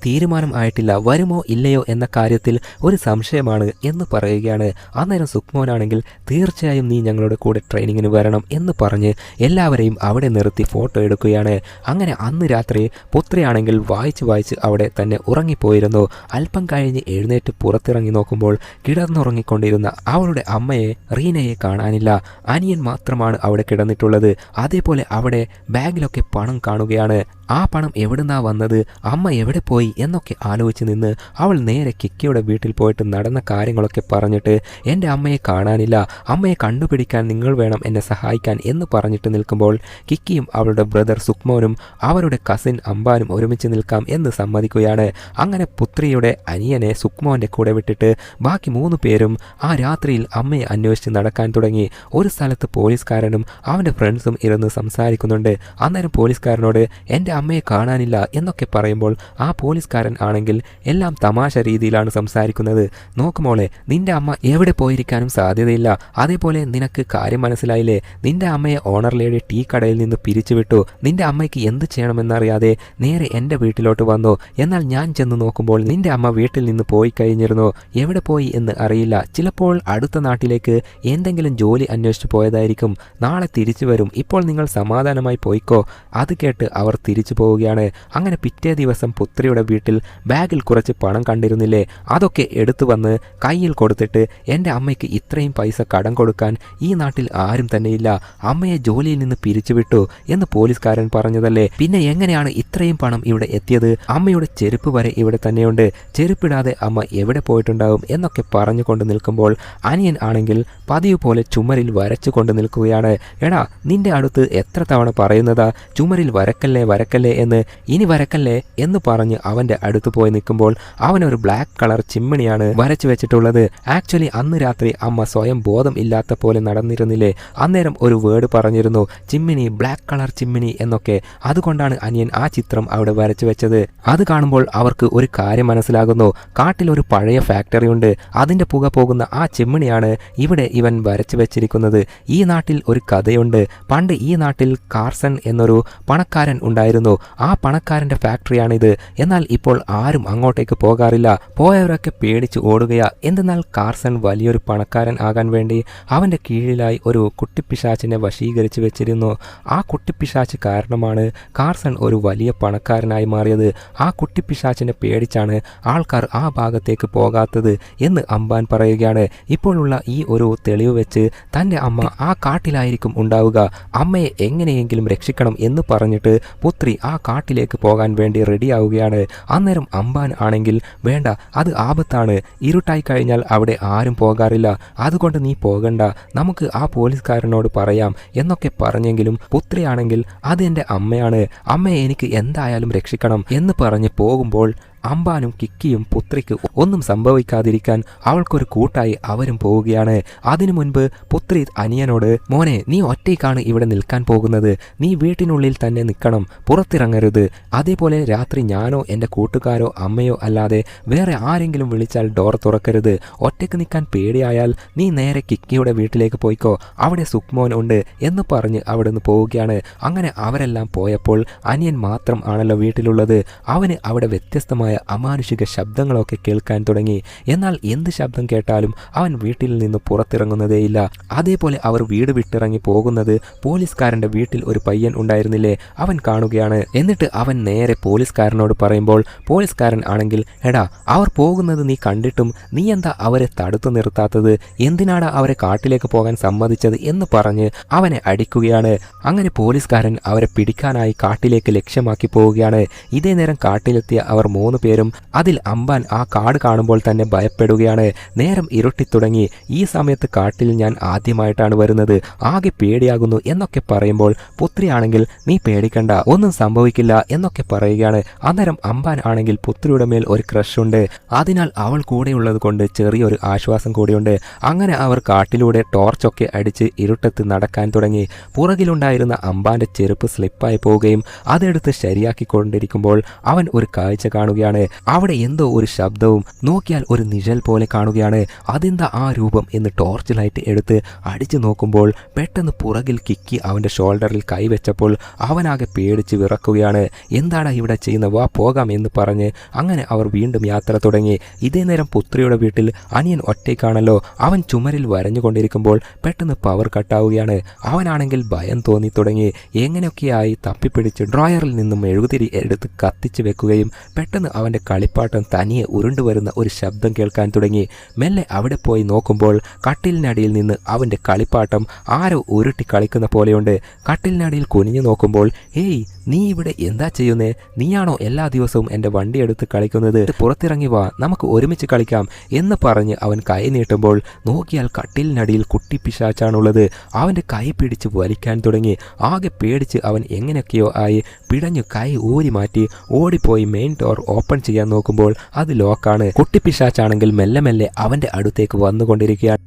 തീരുമാനം ആയിട്ടില്ല, വരുമോ ഇല്ലയോ എന്ന കാര്യത്തിൽ ഒരു സംശയമാണ് എന്ന് പറയുകയാണ്. അന്നേരം സുക്മോനാണെങ്കിൽ തീർച്ചയായും നീ ഞങ്ങളുടെ കൂടെ ട്രെയിനിങ്ങിന് വരണം എന്ന് പറഞ്ഞ് എല്ലാവരെയും അവിടെ നിർത്തി ഫോട്ടോ എടുക്കുകയാണ്. അങ്ങനെ അന്ന് രാത്രി പുത്രിയാണെങ്കിൽ വായിച്ച് അവിടെ തന്നെ ഉറങ്ങിപ്പോയിരുന്നു. അല്പം കഴിഞ്ഞ് എഴുന്നേറ്റ് പുറത്തിറങ്ങി നോക്കുമ്പോൾ കിടന്നുറങ്ങിക്കൊണ്ടിരുന്ന അവളുടെ അമ്മയെ റീനയെ കാണാനില്ല. അനിയൻ മാത്രമാണ് അവിടെ കിടന്നിട്ടുള്ളത്. അതേപോലെ അവിടെ ബാഗിലൊക്കെ പണം കാണുകയാണ്. ആ പണം എവിടുന്നാ വന്നത്, അമ്മ എവിടെ പോയി എന്നൊക്കെ ആലോചിച്ച് നിന്ന് അവൾ നേരെ കിക്കിയുടെ വീട്ടിൽ പോയിട്ട് നടന്ന കാര്യങ്ങളൊക്കെ പറഞ്ഞിട്ട് എൻ്റെ അമ്മയെ കാണാനില്ല, അമ്മയെ കണ്ടുപിടിക്കാൻ നിങ്ങൾ വേണം എന്നെ സഹായിക്കാൻ എന്ന് പറഞ്ഞിട്ട് നിൽക്കുമ്പോൾ കിക്കിയും അവളുടെ ബ്രദർ സുക്മോനും അവരുടെ കസിൻ അംബാനും ഒരുമിച്ച് നിൽക്കാം എന്ന് സമ്മതിക്കുകയാണ്. അങ്ങനെ പുത്രിയുടെ അനിയനെ സുക്മോന്റെ കൂടെ വിട്ടിട്ട് ബാക്കി 3 പേരും ആ രാത്രിയിൽ അമ്മയെ അന്വേഷിച്ച് നടക്കാൻ തുടങ്ങി. ഒരു സ്ഥലത്ത് പോലീസുകാരനും അവൻ്റെ ഫ്രണ്ട്സും ഇരുന്ന് സംസാരിക്കുന്നുണ്ട്. അന്നേരം പോലീസുകാരനോട് എൻ്റെ അമ്മയെ കാണാനില്ല എന്നൊക്കെ പറയുമ്പോൾ ആ പോലീസുകാരൻ ആണെങ്കിൽ എല്ലാം തമാശ രീതിയിലാണ് സംസാരിക്കുന്നത്. നോക്കുമോളെ, നിന്റെ അമ്മ എവിടെ പോയിരിക്കാനും സാധ്യതയില്ല. അതേപോലെ നിനക്ക് കാര്യം മനസ്സിലായില്ലേ, നിന്റെ അമ്മയെ ഓണർ ലേഡി ടീ കടയിൽ നിന്ന് പിരിച്ചുവിട്ടു. നിന്റെ അമ്മയ്ക്ക് എന്ത് ചെയ്യണമെന്നറിയാതെ നേരെ എൻ്റെ വീട്ടിലോട്ട് വന്നു. എന്നാൽ ഞാൻ ചെന്ന് നോക്കുമ്പോൾ നിന്റെ അമ്മ വീട്ടിൽ നിന്ന് പോയി കഴിഞ്ഞിരുന്നു. എവിടെ പോയി എന്ന് അറിയില്ല. ചിലപ്പോൾ അടുത്ത നാട്ടിലേക്ക് എന്തെങ്കിലും ജോലി അന്വേഷിച്ച് പോയതായിരിക്കും. നാളെ തിരിച്ചു വരും. ഇപ്പോൾ നിങ്ങൾ സമാധാനമായി പോയിക്കോ. അത് കേട്ട് അവർ തിരിച്ചു പോവുകയാണ്. അങ്ങനെ പിറ്റേ ദിവസം പുത്രിയുടെ വീട്ടിൽ ബാഗിൽ കുറച്ച് പണം കണ്ടിരുന്നില്ലേ, അതൊക്കെ എടുത്തു വന്ന് കയ്യിൽ കൊടുത്തിട്ട് എൻ്റെ അമ്മയ്ക്ക് ഇത്രയും പൈസ കടം കൊടുക്കാൻ ഈ നാട്ടിൽ ആരും തന്നെയില്ല, അമ്മയെ ജോലിയിൽ നിന്ന് പിരിച്ചുവിട്ടു എന്ന് പോലീസുകാരൻ പറഞ്ഞതല്ലേ, പിന്നെ എങ്ങനെയാണ് ഇത്രയും പണം ഇവിടെ എത്തിയത്, അമ്മയുടെ ചെരുപ്പ് വരെ ഇവിടെ തന്നെയുണ്ട്, ചെരുപ്പിടാതെ അമ്മ എവിടെ പോയിട്ടുണ്ടാവും എന്നൊക്കെ പറഞ്ഞുകൊണ്ട് നിൽക്കുമ്പോൾ അനിയൻ ആണെങ്കിൽ പതിവ് പോലെ ചുമരിൽ വരച്ചു കൊണ്ട് നിൽക്കുകയാണ്. എടാ, നിന്റെ അടുത്ത് എത്ര തവണ പറയുന്നതാ ചുമരിൽ വരക്കല്ലേ എന്ന്, ഇനി വരക്കല്ലേ എന്ന് പറഞ്ഞ് അവൻ്റെ അടുത്ത് പോയി നിൽക്കുമ്പോൾ അവനൊരു ബ്ലാക്ക് കളർ ചിമ്മിണിയാണ് വരച്ചു വെച്ചിട്ടുള്ളത്. ആക്ച്വലി അന്ന് രാത്രി അമ്മ സ്വയം ബോധം ഇല്ലാത്ത പോലെ നടന്നിരുന്നില്ലേ, അന്നേരം ഒരു വേർഡ് പറഞ്ഞിരുന്നു, ചിമ്മിണി, ബ്ലാക്ക് കളർ ചിമ്മിണി എന്നൊക്കെ. അതുകൊണ്ടാണ് അനിയൻ ആ ചിത്രം അവിടെ വരച്ചു വെച്ചത്. അത് കാണുമ്പോൾ അവർക്ക് ഒരു കാര്യം മനസ്സിലാകുന്നു. കാട്ടിൽ ഒരു പഴയ ഫാക്ടറി ഉണ്ട്, അതിൻ്റെ പുക പോകുന്ന ആ ചിമ്മിണിയാണ് ഇവിടെ ഇവൻ വരച്ചു വെച്ചിരിക്കുന്നത്. ഈ നാട്ടിൽ ഒരു കഥയുണ്ട്. പണ്ട് ഈ നാട്ടിൽ കാർസൺ എന്നൊരു പണക്കാരൻ ഉണ്ടായിരുന്നു. ആ പണക്കാരൻ്റെ ഫാക്ടറിയാണിത്. എന്നാൽ ഇപ്പോൾ ആരും അങ്ങോട്ടേക്ക് പോകാറില്ല. പോയവരൊക്കെ പേടിച്ച് ഓടുകയാ. എന്തെന്നാൽ കാർസൺ വലിയൊരു പണക്കാരൻ ആകാൻ വേണ്ടി അവൻ്റെ കീഴിലായി ഒരു കുട്ടിപ്പിശാച്ചിനെ വശീകരിച്ച് വെച്ചിരുന്നു. ആ കുട്ടിപ്പിശാച്ച് കാരണമാണ് കാർസൺ ഒരു വലിയ പണക്കാരനായി മാറിയത്. ആ കുട്ടിപ്പിശാച്ചിനെ പേടിച്ചാണ് ആൾക്കാർ ആ ഭാഗത്തേക്ക് പോകാത്തത് എന്ന് അംബാൻ പറയുകയാണ്. ഇപ്പോഴുള്ള ഈ ഒരു തെളിവ് വെച്ച് തൻ്റെ അമ്മ ആ കാട്ടിലായിരിക്കും ഉണ്ടാവുക. അമ്മയെ എങ്ങനെയെങ്കിലും രക്ഷിക്കണം എന്ന് പറഞ്ഞിട്ട് പുത്രി ആ കാട്ടിലേക്ക് പോകാൻ വേണ്ടി റെഡിയാവുകയാണ്. അന്നേരം അംബാൻ ആണെങ്കിൽ വേണ്ട, അത് ആപത്താണ്, ഇരുട്ടായി കഴിഞ്ഞാൽ അവിടെ ആരും പോകാറില്ല, അതുകൊണ്ട് നീ പോകണ്ട, നമുക്ക് ആ പോലീസുകാരനോട് പറയാം എന്നൊക്കെ പറഞ്ഞെങ്കിലും പുത്രിയാണെങ്കിൽ അത് എൻ്റെ അമ്മയാണ്, അമ്മയെ എനിക്ക് എന്തായാലും രക്ഷിക്കണം എന്ന് പറഞ്ഞ് പോകുമ്പോൾ അംബാനും കിക്കിയും പുത്രിക്ക് ഒന്നും സംഭവിക്കാതിരിക്കാൻ അവൾക്കൊരു കൂട്ടായി അവരും പോവുകയാണ്. അതിനു മുൻപ് പുത്രി അനിയനോട്, മോനെ നീ ഒറ്റയ്ക്കാണ് ഇവിടെ നിൽക്കാൻ പോകുന്നത്, നീ വീട്ടിനുള്ളിൽ തന്നെ നിൽക്കണം, പുറത്തിറങ്ങരുത്. അതേപോലെ രാത്രി ഞാനോ എൻ്റെ കൂട്ടുകാരോ അമ്മയോ അല്ലാതെ വേറെ ആരെങ്കിലും വിളിച്ചാൽ ഡോർ തുറക്കരുത്. ഒറ്റയ്ക്ക് നിൽക്കാൻ പേടിയായാൽ നീ നേരെ കിക്കിയുടെ വീട്ടിലേക്ക് പോയിക്കോ, അവിടെ സുക്മോൻ ഉണ്ട് എന്ന് പറഞ്ഞ് അവിടെ നിന്ന് പോവുകയാണ്. അങ്ങനെ അവരെല്ലാം പോയപ്പോൾ അനിയൻ മാത്രം ആണല്ലോ വീട്ടിലുള്ളത്. അവന് അവിടെ വ്യത്യസ്തമായ അമാനുഷിക ശബ്ദങ്ങളൊക്കെ കേൾക്കാൻ തുടങ്ങി. എന്നാൽ എന്ത് ശബ്ദം കേട്ടാലും അവൻ വീട്ടിൽ നിന്ന് പുറത്തിറങ്ങുന്നതേയില്ല. അതേപോലെ അവർ വീട് വിട്ടിറങ്ങി പോകുന്നത് പോലീസുകാരൻ്റെ വീട്ടിൽ ഒരു പയ്യൻ ഉണ്ടായിരുന്നില്ലേ, അവൻ കാണുകയാണ്. എന്നിട്ട് അവൻ നേരെ പോലീസുകാരനോട് പറയുമ്പോൾ പോലീസുകാരൻ ആണെങ്കിൽ, എടാ അവർ പോകുന്നത് നീ കണ്ടിട്ടും നീ എന്താ അവരെ തടുത്തു നിർത്താത്തത്, എന്തിനാടാ അവരെ കാട്ടിലേക്ക് പോകാൻ സമ്മതിച്ചത് എന്ന് പറഞ്ഞ് അവനെ അടിക്കുകയാണ്. അങ്ങനെ പോലീസുകാരൻ അവരെ പിടിക്കാനായി കാട്ടിലേക്ക് ലക്ഷ്യമാക്കി പോവുകയാണ്. ഇതേ നേരം കാട്ടിലെത്തിയ അവർ 3 പേരും, അതിൽ അംബാൻ ആ കാട് കാണുമ്പോൾ തന്നെ ഭയപ്പെടുകയാണ്. നേരം ഇരുട്ടിത്തുടങ്ങി. ഈ സമയത്ത് കാട്ടിൽ ഞാൻ ആദ്യമായിട്ടാണ് വരുന്നത്, ആകെ പേടിയാകുന്നു എന്നൊക്കെ പറയുമ്പോൾ പുത്രിയാണെങ്കിൽ നീ പേടിക്കണ്ട, ഒന്നും സംഭവിക്കില്ല എന്നൊക്കെ പറയുകയാണ്. അന്നേരം അംബാൻ ആണെങ്കിൽ പുത്രിയുടെ മേൽ ഒരു ക്രഷ് ഉണ്ട്, അതിനാൽ അവൾ കൂടെയുള്ളത് കൊണ്ട് ചെറിയൊരു ആശ്വാസം കൂടിയുണ്ട്. അങ്ങനെ അവർ കാട്ടിലൂടെ ടോർച്ചൊക്കെ അടിച്ച് ഇരുട്ടത്ത് നടക്കാൻ തുടങ്ങി. പുറകിലുണ്ടായിരുന്ന അംബാന്റെ ചെരുപ്പ് സ്ലിപ്പായി പോവുകയും അതെടുത്ത് ശരിയാക്കിക്കൊണ്ടിരിക്കുമ്പോൾ അവൻ ഒരു കാഴ്ച കാണുകയാണ്. അവിടെ എന്തോ ഒരു ശബ്ദവും, നോക്കിയാൽ ഒരു നിഴൽ പോലെ കാണുകയാണ്. അതെന്താ ആ രൂപം എന്ന് ടോർച്ച് ലൈറ്റ് എടുത്ത് അടിച്ചു നോക്കുമ്പോൾ പെട്ടെന്ന് പുറകിൽ കിക്കി അവന്റെ ഷോൾഡറിൽ കൈവച്ചപ്പോൾ അവനാകെ പേടിച്ച് വിറക്കുകയാണ്. എന്താടാ ഇവിടെ ചെയ്യുന്ന, വാ പോകാം എന്ന് പറഞ്ഞ് അങ്ങനെ അവർ വീണ്ടും യാത്ര തുടങ്ങി. ഇതേ നേരം പുത്രിയുടെ വീട്ടിൽ അനിയൻ ഒറ്റയ്ക്കാണല്ലോ. അവൻ ചുമരിൽ വരഞ്ഞുകൊണ്ടിരിക്കുമ്പോൾ പെട്ടെന്ന് പവർ കട്ടാവുകയാണ്. അവനാണെങ്കിൽ ഭയം തോന്നി തുടങ്ങി. എങ്ങനെയൊക്കെയായി തപ്പിപ്പിടിച്ച് ഡ്രോയറിൽ നിന്നും മെഴുകുതിരി എടുത്ത് കത്തിച്ച് വെക്കുകയും പെട്ടെന്ന് അവൻ്റെ കളിപ്പാട്ടം തനിയെ ഉരുണ്ടുവരുന്ന ഒരു ശബ്ദം കേൾക്കാൻ തുടങ്ങി. മെല്ലെ അവിടെ പോയി നോക്കുമ്പോൾ കട്ടിലിനടിയിൽ നിന്ന് അവൻ്റെ കളിപ്പാട്ടം ആരോ ഉരുട്ടി കളിക്കുന്ന പോലെയുണ്ട്. കട്ടിലിനടിയിൽ കുനിഞ്ഞു നോക്കുമ്പോൾ, ഏയ് നീ ഇവിടെ എന്താ ചെയ്യുന്നേ, നീയാണോ എല്ലാ ദിവസവും എൻ്റെ വണ്ടി എടുത്ത് കളിക്കുന്നത്, പുറത്തിറങ്ങി വാ നമുക്ക് ഒരുമിച്ച് കളിക്കാം എന്ന് പറഞ്ഞ് അവൻ കൈ നീട്ടുമ്പോൾ നോക്കിയാൽ കട്ടിലിനടിയിൽ കുട്ടിപ്പിശാച്ചാണുള്ളത്. അവൻ്റെ കൈ പിടിച്ച് വലിക്കാൻ തുടങ്ങി. ആകെ പേടിച്ച് അവൻ എങ്ങനെയൊക്കെയോ ആയി പിടഞ്ഞു കൈ ഊരി മാറ്റി ഓടിപ്പോയി മെയിൻ ഡോർ ഓപ്പൺ ചെയ്യാൻ നോക്കുമ്പോൾ അത് ലോക്കാണ്. കുട്ടിപ്പിശാച്ചാണെങ്കിൽ മെല്ലെ മെല്ലെ അവൻ്റെ അടുത്തേക്ക് വന്നുകൊണ്ടിരിക്കുകയാണ്.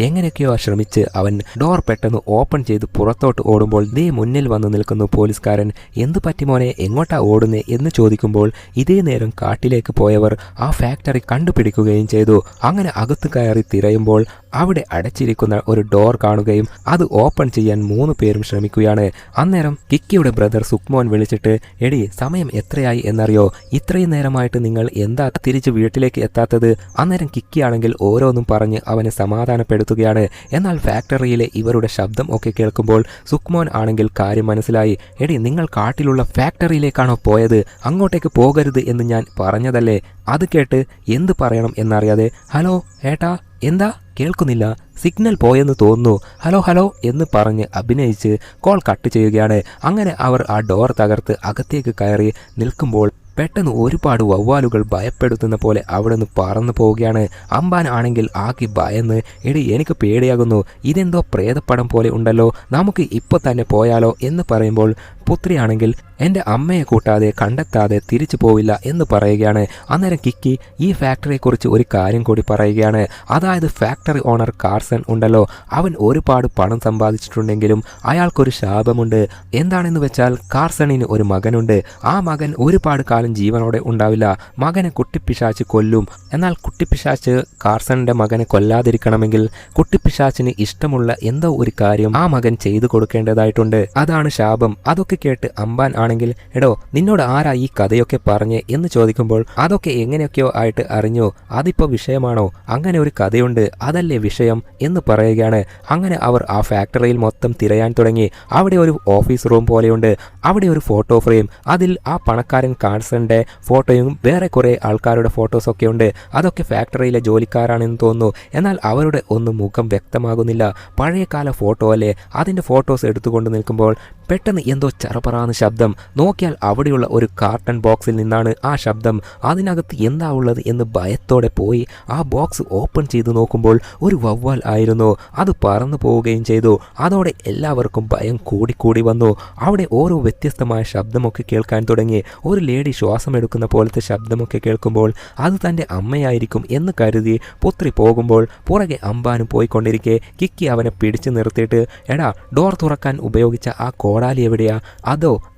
എങ്ങനെയൊക്കെയോ ശ്രമിച്ച് അവൻ ഡോർ പെട്ടെന്ന് ഓപ്പൺ ചെയ്ത് പുറത്തോട്ട് ഓടുമ്പോൾ ദേ മുന്നിൽ വന്ന് നിൽക്കുന്നു പോലീസുകാരൻ. എന്ത് പറ്റി മോനെ, എങ്ങോട്ടാ ഓടുന്നേ എന്ന് ചോദിക്കുമ്പോൾ ഇതേ നേരം കാട്ടിലേക്ക് പോയവർ ആ ഫാക്ടറി കണ്ടുപിടിക്കുകയും ചെയ്തു. അങ്ങനെ അകത്ത് കയറി തിരയുമ്പോൾ അവിടെ അടച്ചിരിക്കുന്ന ഒരു ഡോർ കാണുകയും അത് ഓപ്പൺ ചെയ്യാൻ 3 പേരും ശ്രമിക്കുകയാണ്. അന്നേരം കിക്കിയുടെ ബ്രദർ സുക്മോൻ വിളിച്ചിട്ട്, എടി സമയം എത്രയായി എന്നറിയോ, ഇത്രയും നേരമായിട്ട് നിങ്ങൾ എന്താ തിരിച്ച് വീട്ടിലേക്ക് എത്താത്തത്? അന്നേരം കിക്കിയാണെങ്കിൽ ഓരോന്നും പറഞ്ഞ് അവനെ സമാധാനപ്പെടുത്തുകയാണ്. എന്നാൽ ഫാക്ടറിയിലെ ഇവരുടെ ശബ്ദം ഒക്കെ കേൾക്കുമ്പോൾ സുക്മോൻ ആണെങ്കിൽ കാര്യം മനസ്സിലായി. എടി നിങ്ങൾ കാട്ടിലുള്ള ഫാക്ടറിയിലേക്കാണോ പോയത്, അങ്ങോട്ടേക്ക് പോകരുത് എന്ന് ഞാൻ പറഞ്ഞതല്ലേ. അത് കേട്ട് എന്ത് പറയണം എന്നറിയാതെ, ഹലോ ഏട്ടാ എന്താ കേൾക്കുന്നില്ല, സിഗ്നൽ പോയെന്ന് തോന്നുന്നു, ഹലോ ഹലോ എന്ന് പറഞ്ഞ് അഭിനയിച്ച് കോൾ കട്ട് ചെയ്യുകയാണ്. അങ്ങനെ അവർ ആ ഡോർ തകർത്ത് അകത്തേക്ക് കയറി നിൽക്കുമ്പോൾ പെട്ടെന്ന് ഒരുപാട് വവ്വാലുകൾ ഭയപ്പെടുത്തുന്ന പോലെ അവിടെ നിന്ന് പറന്നു പോവുകയാണ്. അംബാൻ ആണെങ്കിൽ ആകെ ഭയന്ന്, എടി എനിക്ക് പേടിയാകുന്നു, ഇതെന്തോ പ്രേതപ്പടം പോലെ ഉണ്ടല്ലോ, നമുക്ക് ഇപ്പോൾ തന്നെ പോയാലോ എന്ന് പറയുമ്പോൾ പുത്രിയാണെങ്കിൽ എൻ്റെ അമ്മയെ കൂട്ടാതെ കണ്ടെത്താതെ തിരിച്ചു പോവില്ല എന്ന് പറയുകയാണ്. അന്നേരം കിക്കി ഈ ഫാക്ടറിയെക്കുറിച്ച് ഒരു കാര്യം കൂടി പറയുകയാണ്. അതായത് ഫാക്ടറി ഓണർ കാർസൺ ഉണ്ടല്ലോ, അവൻ ഒരുപാട് പണം സമ്പാദിച്ചിട്ടുണ്ടെങ്കിലും അയാൾക്കൊരു ശാപമുണ്ട്. എന്താണെന്ന് വെച്ചാൽ കാർസണിന് ഒരു മകനുണ്ട്. ആ മകൻ ഒരുപാട് കാലം ജീവനോടെ ഉണ്ടാവില്ല. മകനെ കുട്ടിപ്പിശാച്ച് കൊല്ലും. എന്നാൽ കുട്ടിപ്പിശാച്ച് കാർസണിന്റെ മകനെ കൊല്ലാതിരിക്കണമെങ്കിൽ കുട്ടിപ്പിശാച്ചിന് ഇഷ്ടമുള്ള എന്തോ ഒരു കാര്യം ആ മകൻ ചെയ്തു കൊടുക്കേണ്ടതായിട്ടുണ്ട്. അതാണ് ശാപം. അതൊക്കെ കേട്ട് അംബാൻ ആണെങ്കിൽ, എടോ നിന്നോട് ആരാ ഈ കഥയൊക്കെ പറഞ്ഞേ എന്ന് ചോദിക്കുമ്പോൾ അതൊക്കെ എങ്ങനെയൊക്കെയോ ആയിട്ട് അറിഞ്ഞു, അതിപ്പോ വിഷയമാണോ, അങ്ങനെ ഒരു കഥയുണ്ട് അതല്ലേ വിഷയം എന്ന് പറയുകയാണ്. അങ്ങനെ അവർ ആ ഫാക്ടറിയിൽ മൊത്തം തിരയാൻ തുടങ്ങി. അവിടെ ഒരു ഓഫീസ് റൂം പോലെയുണ്ട്. അവിടെ ഒരു ഫോട്ടോ ഫ്രെയിം, അതിൽ ആ പണക്കാരൻ കാർസന്റെ ഫോട്ടോയും വേറെ കുറെ ആൾക്കാരുടെ ഫോട്ടോസൊക്കെ ഉണ്ട്. അതൊക്കെ ഫാക്ടറിയിലെ ജോലിക്കാരാണെന്ന് തോന്നുന്നു. എന്നാൽ അവരുടെ ഒന്നും മുഖം വ്യക്തമാകുന്നില്ല. പഴയകാല ഫോട്ടോ അല്ലേ. അതിൻ്റെ ഫോട്ടോസ് എടുത്തുകൊണ്ട് നിൽക്കുമ്പോൾ പെട്ടെന്ന് എന്തോ ചറപറാന്ന് ശബ്ദം. നോക്കിയാൽ അവിടെയുള്ള ഒരു കാർട്ടൺ ബോക്സിൽ നിന്നാണ് ആ ശബ്ദം. അതിനകത്ത് എന്താ ഉള്ളത് എന്ന് ഭയത്തോടെ പോയി ആ ബോക്സ് ഓപ്പൺ ചെയ്ത് നോക്കുമ്പോൾ ഒരു വവ്വാൽ ആയിരുന്നു. അത് പറന്നു പോവുകയും ചെയ്തു. അതോടെ എല്ലാവർക്കും ഭയം കൂടിക്കൂടി വന്നു. അവിടെ ഓരോ വ്യത്യസ്തമായ ശബ്ദമൊക്കെ കേൾക്കാൻ തുടങ്ങി. ഒരു ലേഡി ശ്വാസം എടുക്കുന്ന പോലത്തെ ശബ്ദമൊക്കെ കേൾക്കുമ്പോൾ അത് തൻ്റെ അമ്മയായിരിക്കും എന്ന് കരുതി പുത്രി പോകുമ്പോൾ പുറകെ അമ്പാനും പോയിക്കൊണ്ടിരിക്കെ കിക്കി അവനെ പിടിച്ചു നിർത്തിയിട്ട്, എടാ ഡോർ തുറക്കാൻ ഉപയോഗിച്ച ആ കോടാലി എവിടെയാ?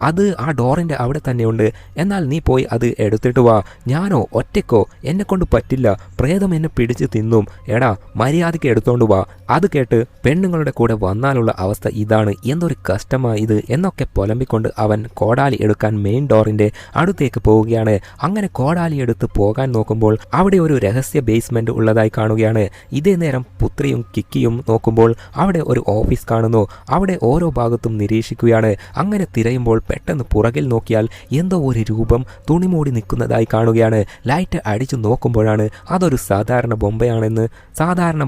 അത് ആ ഡോറിൻ്റെ അവിടെ തന്നെയുണ്ട്. എന്നാൽ നീ പോയി അത് എടുത്തിട്ട് വാ. ഞാനോ ഒറ്റയ്ക്കോ? എന്നെ കൊണ്ട് പറ്റില്ല, പ്രേതം എന്നെ പിടിച്ച് തിന്നും. എടാ മര്യാദയ്ക്ക് എടുത്തോണ്ട് വാ. അത് കേട്ട് പെണ്ണുങ്ങളുടെ കൂടെ വന്നാലുള്ള അവസ്ഥ ഇതാണ്, എന്തൊരു കഷ്ടമായി ഇത് എന്നൊക്കെ പുലമ്പിക്കൊണ്ട് അവൻ കോടാലി എടുക്കാൻ മെയിൻ ഡോറിൻ്റെ അടുത്തേക്ക് പോവുകയാണ്. അങ്ങനെ കോടാലി എടുത്ത് പോകാൻ നോക്കുമ്പോൾ അവിടെ ഒരു രഹസ്യ ബേസ്മെന്റ് ഉള്ളതായി കാണുകയാണ്. ഇതേ നേരം പുത്രിയും കിക്കിയും നോക്കുമ്പോൾ അവിടെ ഒരു ഓഫീസ് കാണുന്നു. അവിടെ ഓരോ ഭാഗത്തും നിരീക്ഷിക്കുകയാണ്. അങ്ങനെ തിരയുമ്പോൾ പെട്ടെന്ന് പുറകിൽ നോക്കിയാൽ എന്തോ ഒരു രൂപം തുണിമൂടി നിൽക്കുന്നതായി കാണുകയാണ്. ലൈറ്റ് അടിച്ചു നോക്കുമ്പോഴാണ് അതൊരു സാധാരണ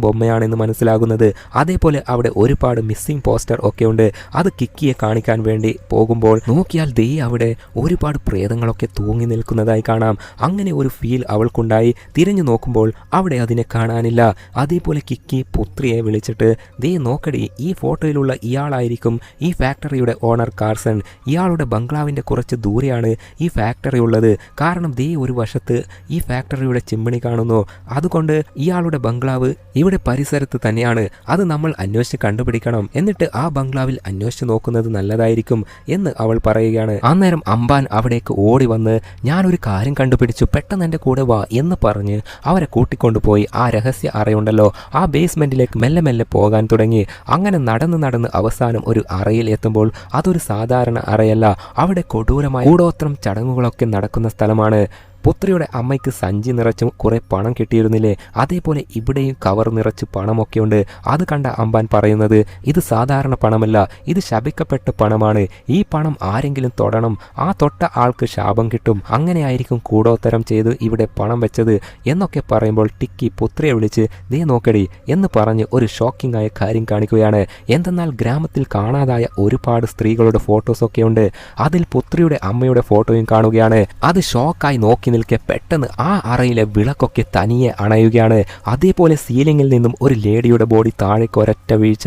ബൊമ്മയാണെന്ന് മനസ്സിലാകുന്നത്. അതേപോലെ അവിടെ ഒരുപാട് മിസ്സിംഗ് പോസ്റ്റർ ഒക്കെ ഉണ്ട്. അത് കിക്കിയെ കാണിക്കാൻ വേണ്ടി പോകുമ്പോൾ നോക്കിയാൽ ദേ അവിടെ ഒരുപാട് പ്രേതങ്ങളൊക്കെ തൂങ്ങി നിൽക്കുന്നതായി കാണാം. അങ്ങനെ ഒരു ഫീൽ അവൾക്കുണ്ടായി. തിരിഞ്ഞു നോക്കുമ്പോൾ അവിടെ അതിനെ കാണാനില്ല. അതേപോലെ കിക്കി പുത്രിയെ വിളിച്ചിട്ട്, ദേ നോക്കടി, ഈ ഫോട്ടോയിലുള്ള ഇയാളായിരിക്കും ഈ ഫാക്ടറിയുടെ ഓണർ കാർസൺ. ഇയാളുടെ ബംഗ്ലാവിൻ്റെ കുറച്ച് ദൂരെയാണ് ഈ ഫാക്ടറി ഉള്ളത്. കാരണം ദേ ഒരു വശത്ത് ഈ ഫാക്ടറിയുടെ ചിമ്മിണി കാണുന്നു. അതുകൊണ്ട് ഇയാളുടെ ബംഗ്ലാവ് ഇവിടെ പരിസരത്ത് തന്നെയാണ്. അത് നമ്മൾ അന്വേഷിച്ച് കണ്ടുപിടിക്കണം. എന്നിട്ട് ആ ബംഗ്ലാവിൽ അന്വേഷിച്ച് നോക്കുന്നത് നല്ലതായിരിക്കും എന്ന് അവൾ പറയുകയാണ്. അന്നേരം അമ്പാൻ അവിടേക്ക് ഓടി വന്ന്, ഞാനൊരു കാര്യം കണ്ടുപിടിച്ചു, പെട്ടെന്ന് എൻ്റെ കൂടെ വാ എന്ന് പറഞ്ഞ് അവരെ കൂട്ടിക്കൊണ്ടുപോയി ആ രഹസ്യ അറയുണ്ടല്ലോ ആ ബേസ്മെന്റിലേക്ക് മെല്ലെ മെല്ലെ പോകാൻ തുടങ്ങി. അങ്ങനെ നടന്ന് അവസാനം ഒരു അറയിൽ എത്തുമ്പോൾ അതൊരു സാധാരണ അറയല്ല. അവിടെ കൊടൂരമായ കൂടോത്രം ചടങ്ങുകളൊക്കെ നടക്കുന്ന സ്ഥലമാണ്. പുത്രിയുടെ അമ്മയ്ക്ക് സഞ്ചി നിറച്ചും കുറെ പണം കിട്ടിയിരുന്നില്ലേ, അതേപോലെ ഇവിടെയും കവർ നിറച്ച് പണമൊക്കെയുണ്ട്. അത് കണ്ട അമ്പാൻ പറയുന്നത്, ഇത് സാധാരണ പണമല്ല, ഇത് ശപിക്കപ്പെട്ട പണമാണ്. ഈ പണം ആരെങ്കിലും തൊടണം, ആ തൊട്ട ആൾക്ക് ശാപം കിട്ടും. അങ്ങനെയായിരിക്കും കൂടോത്തരം ചെയ്ത് ഇവിടെ പണം വെച്ചത് എന്നൊക്കെ പറയുമ്പോൾ ടിക്കി പുത്രിയെ വിളിച്ച്, ദേ നോക്കടി എന്ന് പറഞ്ഞ് ഒരു ഷോക്കിംഗ് ആയ കാര്യം കാണിക്കുകയാണ്. എന്തെന്നാൽ ഗ്രാമത്തിൽ കാണാതായ ഒരുപാട് സ്ത്രീകളുടെ ഫോട്ടോസൊക്കെ ഉണ്ട്. അതിൽ പുത്രിയുടെ അമ്മയുടെ ഫോട്ടോയും കാണുകയാണ്. അത് ഷോക്കായി നോക്കി നിൽക്കെ പെട്ടെന്ന് ആ അറയിലെ വിളക്കൊക്കെ തനിയെ അണയുകയാണ്. അതേപോലെ സീലിംഗിൽ നിന്നും ഒരു ലേഡിയുടെ ബോഡി താഴേക്ക് ഒരൊറ്റ വീഴ്ച.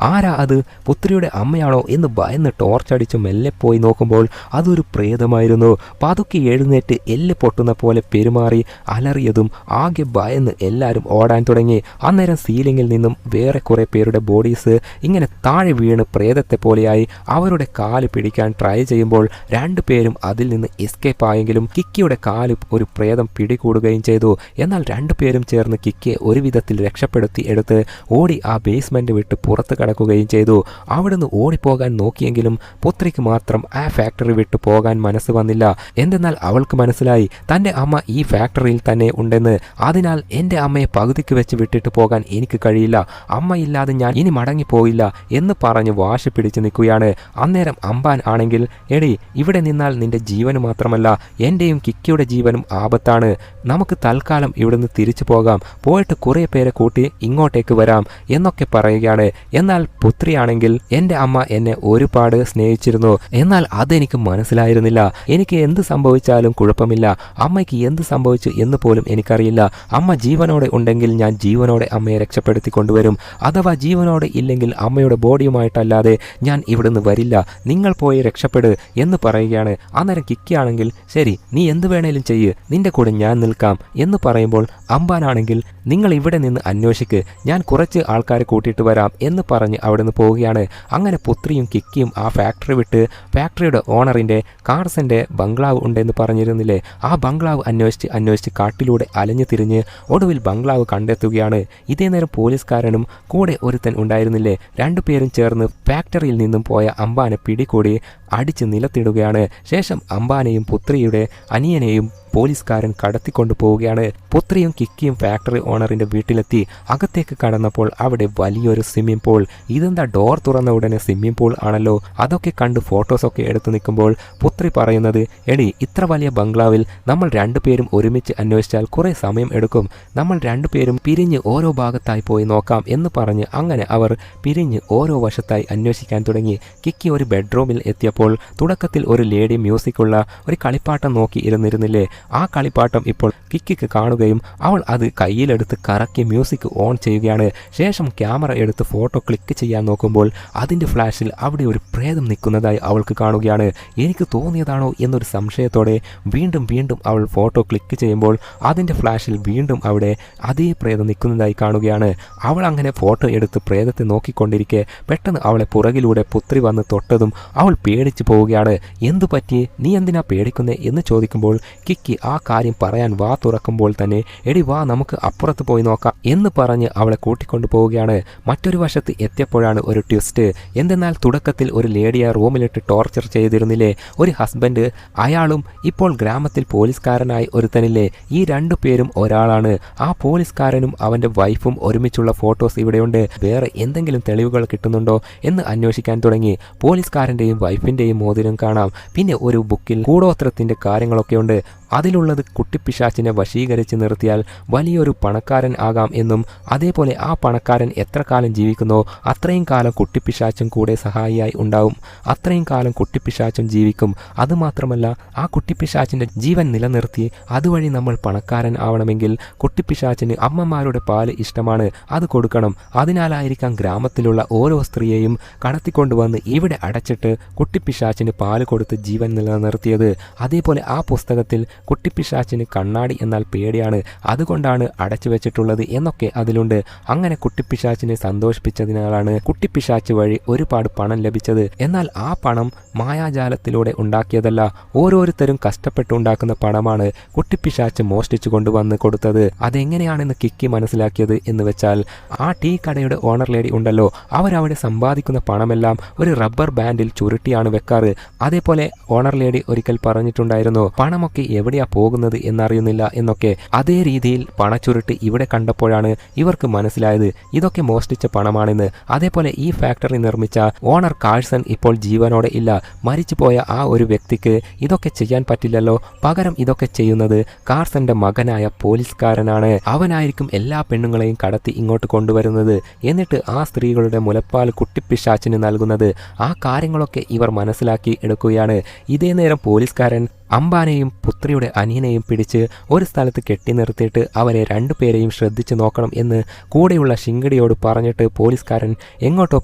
ആരാ അത്? പുത്രിയുടെ അമ്മയാണോ എന്ന് ഭയന്ന് ടോർച്ചടിച്ച് മെല്ലെ പോയി നോക്കുമ്പോൾ അതൊരു പ്രേതമായിരുന്നു. പതുക്കെ എഴുന്നേറ്റ് എല്ല് പൊട്ടുന്ന പോലെ പെരുമാറി അലറിയതും ആകെ ഭയന്ന് എല്ലാവരും ഓടാൻ തുടങ്ങി. അന്നേരം സീലിംഗിൽ നിന്നും വേറെ കുറെ പേരുടെ ബോഡീസ് ഇങ്ങനെ താഴെ വീണ് പ്രേതത്തെ പോലെയായി അവരുടെ കാല് പിടിക്കാൻ ട്രൈ ചെയ്യുമ്പോൾ രണ്ടുപേരും അതിൽ നിന്ന് എസ്കേപ്പ് ആയെങ്കിലും കിക്കിയുടെ കാല് ഒരു പ്രേതം പിടികൂടുകയും ചെയ്തു. എന്നാൽ രണ്ടുപേരും ചേർന്ന് കിക്കിയെ ഒരു വിധത്തിൽ രക്ഷപ്പെടുത്തി എടുത്ത് ഓടി ആ ബേസ്മെന്റ് വിട്ട് പുറത്ത് കടക്കുകയും ചെയ്തു. അവിടുന്ന് ഓടിപ്പോകാൻ നോക്കിയെങ്കിലും പുത്രിക്ക് മാത്രം ആ ഫാക്ടറി വിട്ടു പോകാൻ മനസ്സ് വന്നില്ല. എന്തെന്നാൽ അവൾക്ക് മനസ്സിലായി തൻ്റെ അമ്മ ഈ ഫാക്ടറിയിൽ തന്നെ ഉണ്ടെന്ന്. അതിനാൽ എൻ്റെ അമ്മയെ പകുതിക്ക് വെച്ച് വിട്ടിട്ട് പോകാൻ എനിക്ക് കഴിയില്ല, അമ്മയില്ലാതെ ഞാൻ ഇനി മടങ്ങിപ്പോയില്ല എന്ന് പറഞ്ഞ് വാശി പിടിച്ച് നിൽക്കുകയാണ്. അന്നേരം അമ്പാൻ ആണെങ്കിൽ, എടി ഇവിടെ നിന്നാൽ നിന്റെ ജീവന് മാത്രമല്ല എൻ്റെയും കിക്കിയുടെ ജീവനും ആപത്താണ്. നമുക്ക് തൽക്കാലം ഇവിടുന്ന് തിരിച്ചു പോകാം, പോയിട്ട് കുറേ പേരെ കൂട്ടി ഇങ്ങോട്ടേക്ക് വരാം എന്നൊക്കെ പറയുകയാണ്. എന്നാൽ പുത്രിയാണെങ്കിൽ, എൻ്റെ അമ്മ എന്നെ ഒരുപാട് സ്നേഹിച്ചിരുന്നു, എന്നാൽ അതെനിക്ക് മനസ്സിലായിരുന്നില്ല. എനിക്ക് എന്ത് സംഭവിച്ചാലും കുഴപ്പമില്ല, അമ്മയ്ക്ക് എന്ത് സംഭവിച്ചു എന്ന് പോലും എനിക്കറിയില്ല. അമ്മ ജീവനോടെ ഉണ്ടെങ്കിൽ ഞാൻ ജീവനോടെ അമ്മയെ രക്ഷപ്പെടുത്തി കൊണ്ടുവരും. അഥവാ ജീവനോടെ ഇല്ലെങ്കിൽ അമ്മയുടെ ബോഡിയുമായിട്ടല്ലാതെ ഞാൻ ഇവിടുന്ന് വരില്ല, നിങ്ങൾ പോയി രക്ഷപ്പെട് എന്ന് പറയുകയാണ്. അന്നേരം കിക്കിയാണെങ്കിൽ, ശരി നീ എന്ത് വേണേലും ചെയ്യ്, നിന്റെ കൂടെ ഞാൻ നിൽക്കാം എന്ന് പറയുമ്പോൾ അമ്പാനാണെങ്കിൽ, നിങ്ങൾ ഇവിടെ നിന്ന് അന്വേഷിക്ക്, ഞാൻ കുറച്ച് ആൾക്കാരെ കൂട്ടിയിട്ട് വരാം എന്ന് പറഞ്ഞ് അവിടെ നിന്ന് പോവുകയാണ്. അങ്ങനെ പുത്രിയും കിക്കിയും ആ ഫാക്ടറി വിട്ട് ഫാക്ടറിയുടെ ഓണറിൻ്റെ കാർസൻ്റെ ബംഗ്ലാവ് ഉണ്ടെന്ന് പറഞ്ഞിരുന്നില്ലേ, ആ ബംഗ്ലാവ് അന്വേഷിച്ച് കാട്ടിലൂടെ അലഞ്ഞു തിരിഞ്ഞ് ഒടുവിൽ ബംഗ്ലാവ് കണ്ടെത്തുകയാണ്. ഇതേ നേരം പോലീസുകാരനും കൂടെ ഒരുത്തൻ ഉണ്ടായിരുന്നില്ലേ, രണ്ടുപേരും ചേർന്ന് ഫാക്ടറിയിൽ നിന്നും പോയ അമ്പാനെ പിടികൂടി അടിച്ച് നിലത്തിടുകയാണ്. ശേഷം അമ്പാനെയും പുത്രിയുടെ അനിയനെയും പോലീസുകാരൻ കടത്തിക്കൊണ്ടു പോവുകയാണ്. പുത്രിയും കിക്കിയും ഫാക്ടറി ഓണറിന്റെ വീട്ടിലെത്തി. അകത്തേക്ക് കടന്നപ്പോൾ അവിടെ വലിയൊരു സ്വിമ്മിംഗ് പൂൾ. ഇതെന്താ ഡോർ തുറന്ന ഉടനെ സ്വിമ്മിംഗ് പൂൾ ആണല്ലോ. അതൊക്കെ കണ്ട് ഫോട്ടോസൊക്കെ എടുത്തു നിൽക്കുമ്പോൾ പുത്രി പറയുന്നത്, എടി ഇത്ര വലിയ ബംഗ്ലാവിൽ നമ്മൾ രണ്ടുപേരും ഒരുമിച്ച് അന്വേഷിച്ചാൽ കുറെ സമയം എടുക്കും. നമ്മൾ രണ്ടുപേരും പിരിഞ്ഞ് ഓരോ ഭാഗത്തായി പോയി നോക്കാം എന്ന് പറഞ്ഞ് അങ്ങനെ അവർ പിരിഞ്ഞ് ഓരോ വശത്തായി അന്വേഷിക്കാൻ തുടങ്ങി. കിക്കി ഒരു ബെഡ്റൂമിൽ എത്തിയപ്പോൾ തുടക്കത്തിൽ ഒരു ലേഡി മ്യൂസിക്കുള്ള ഒരു കളിപ്പാട്ടം നോക്കി ഇരുന്നിരുന്നില്ലേ, ആ കളിപ്പാട്ടം ഇപ്പോൾ കിക്കിക്ക് കാണുകയും അവൾ അത് കയ്യിലെടുത്ത് കറക്കി മ്യൂസിക് ഓൺ ചെയ്യുകയാണ്. ശേഷം ക്യാമറ എടുത്ത് ഫോട്ടോ ക്ലിക്ക് ചെയ്യാൻ നോക്കുമ്പോൾ അതിൻ്റെ ഫ്ലാഷിൽ അവിടെ ഒരു പ്രേതം നിൽക്കുന്നതായി അവൾക്ക് കാണുകയാണ്. എനിക്ക് തോന്നിയതാണോ എന്നൊരു സംശയത്തോടെ വീണ്ടും വീണ്ടും അവൾ ഫോട്ടോ ക്ലിക്ക് ചെയ്യുമ്പോൾ അതിൻ്റെ ഫ്ലാഷിൽ വീണ്ടും അവിടെ അതേ പ്രേതം നിൽക്കുന്നതായി കാണുകയാണ്. അവൾ അങ്ങനെ ഫോട്ടോ എടുത്ത് പ്രേതത്തെ നോക്കിക്കൊണ്ടിരിക്കെ പെട്ടെന്ന് അവളെ പുറകിലൂടെ പുത്രി വന്ന് തൊട്ടതും അവൾ പേടിച്ചു പോവുകയാണ്. എന്തു പറ്റി, നീ എന്തിനാ പേടിക്കുന്നേ എന്ന് ചോദിക്കുമ്പോൾ കിക്കി ആ കാര്യം പറയാൻ വാ തുറക്കുമ്പോൾ തന്നെ എടി വാ നമുക്ക് അപ്പുറത്ത് പോയി നോക്കാം എന്ന് പറഞ്ഞ് അവളെ കൂട്ടിക്കൊണ്ടു പോവുകയാണ്. മറ്റൊരു വശത്ത് എത്തിയപ്പോഴാണ് ഒരു ട്വിസ്റ്റ്. എന്തെന്നാൽ തുടക്കത്തിൽ ഒരു ലേഡിയെ റൂമിലിട്ട് ടോർച്ചർ ചെയ്തിരുന്നില്ലേ ഒരു ഹസ്ബൻഡ്, അയാളും ഇപ്പോൾ ഗ്രാമത്തിൽ പോലീസുകാരനായി ഒരുത്തനില്ലേ, ഈ രണ്ടു പേരും ഒരാളാണ്. ആ പോലീസുകാരനും അവൻ്റെ വൈഫും ഒരുമിച്ചുള്ള ഫോട്ടോസ് ഇവിടെയുണ്ട്. വേറെ എന്തെങ്കിലും തെളിവുകൾ കിട്ടുന്നുണ്ടോ എന്ന് അന്വേഷിക്കാൻ തുടങ്ങി. പോലീസുകാരൻ്റെയും വൈഫിൻ്റെയും മോതിരം കാണാം. പിന്നെ ഒരു ബുക്കിൽ കൂടോത്രത്തിൻ്റെ കാര്യങ്ങളൊക്കെയുണ്ട്. അതിലുള്ളത് കുട്ടിപ്പിശാച്ചിനെ വശീകരിച്ച് നിർത്തിയാൽ വലിയൊരു പണക്കാരൻ ആകാം എന്നും അതേപോലെ ആ പണക്കാരൻ എത്ര കാലം ജീവിക്കുന്നോ അത്രയും കാലം കുട്ടിപ്പിശാച്ചും കൂടെ സഹായിയായി ഉണ്ടാവും, അത്രയും കാലം കുട്ടിപ്പിശാച്ചും ജീവിക്കും. അതുമാത്രമല്ല ആ കുട്ടിപ്പിശാച്ചിൻ്റെ ജീവൻ നിലനിർത്തി അതുവഴി നമ്മൾ പണക്കാരൻ ആവണമെങ്കിൽ കുട്ടിപ്പിശാച്ചിന് അമ്മമാരുടെ പാല് ഇഷ്ടമാണ്, അത് കൊടുക്കണം. അതിനാലായിരിക്കാം ഗ്രാമത്തിലുള്ള ഓരോ സ്ത്രീയെയും കടത്തിക്കൊണ്ടുവന്ന് ഇവിടെ അടച്ചിട്ട് കുട്ടിപ്പിശാച്ചിന് പാല് കൊടുത്ത് ജീവൻ നിലനിർത്തിയത്. അതേപോലെ ആ പുസ്തകത്തിൽ കുട്ടിപ്പിശാച്ചിന് കണ്ണാടി എന്നാൽ പേടിയാണ്, അതുകൊണ്ടാണ് അടച്ചു വെച്ചിട്ടുള്ളത് എന്നൊക്കെ അതിലുണ്ട്. അങ്ങനെ കുട്ടിപ്പിശാച്ചിനെ സന്തോഷിപ്പിച്ചതിനാലാണ് കുട്ടിപ്പിശാച്ച് വഴി ഒരുപാട് പണം ലഭിച്ചത്. എന്നാൽ ആ പണം മായാജാലത്തിലൂടെ ഉണ്ടാക്കിയതല്ല, ഓരോരുത്തരും കഷ്ടപ്പെട്ടുണ്ടാക്കുന്ന പണമാണ് കുട്ടിപ്പിശാച്ച് മോഷ്ടിച്ചു കൊണ്ടുവന്ന് കൊടുത്തത്. അതെങ്ങനെയാണെന്ന് കിക്കി മനസ്സിലാക്കിയത് എന്ന് വെച്ചാൽ ആ ടീ കടയുടെ ഓണർ ലേഡി ഉണ്ടല്ലോ, അവരവിടെ സമ്പാദിക്കുന്ന പണമെല്ലാം ഒരു റബ്ബർ ബാൻഡിൽ ചുരുട്ടിയാണ് വെക്കാറ്. അതേപോലെ ഓണർ ലേഡി ഒരിക്കൽ പറഞ്ഞിട്ടുണ്ടായിരുന്നു, പണമൊക്കെ എവിടെയാ പോകുന്നത് എന്നറിയുന്നില്ല എന്നൊക്കെ. അതേ രീതിയിൽ പണച്ചുരുട്ട് ഇവിടെ കണ്ടപ്പോഴാണ് ഇവർക്ക് മനസ്സിലായത് ഇതൊക്കെ മോഷ്ടിച്ച പണമാണെന്ന്. അതേപോലെ ഈ ഫാക്ടറി നിർമ്മിച്ച ഓണർ കാഴ്സൺ ഇപ്പോൾ ജീവനോടെ ഇല്ല. മരിച്ചുപോയ ആ ഒരു വ്യക്തിക്ക് ഇതൊക്കെ ചെയ്യാൻ പറ്റില്ലല്ലോ, പകരം ഇതൊക്കെ ചെയ്യുന്നത് കാഴ്സന്റെ മകനായ പോലീസുകാരനാണ്. അവനായിരിക്കും എല്ലാ പെണ്ണുങ്ങളെയും കടത്തി ഇങ്ങോട്ട് കൊണ്ടുവരുന്നത്, എന്നിട്ട് ആ സ്ത്രീകളുടെ മുലപ്പാൽ കുട്ടിപ്പിശാച്ചിന് നൽകുന്നത്. ആ കാര്യങ്ങളൊക്കെ ഇവർ മനസ്സിലാക്കി എടുക്കുകയാണ്. ഇതേ നേരം പോലീസുകാരൻ അംബാനെയും പുത്രിയുടെ അനിയനെയും പിടിച്ച് ഒരു സ്ഥലത്ത് കെട്ടി നിർത്തിയിട്ട് അവരെ രണ്ടുപേരെയും ശ്രദ്ധിച്ചു നോക്കണം എന്ന് കൂടെയുള്ള ശിങ്കടിയോട് പറഞ്ഞിട്ട് പോലീസുകാരൻ എങ്ങോട്ടോ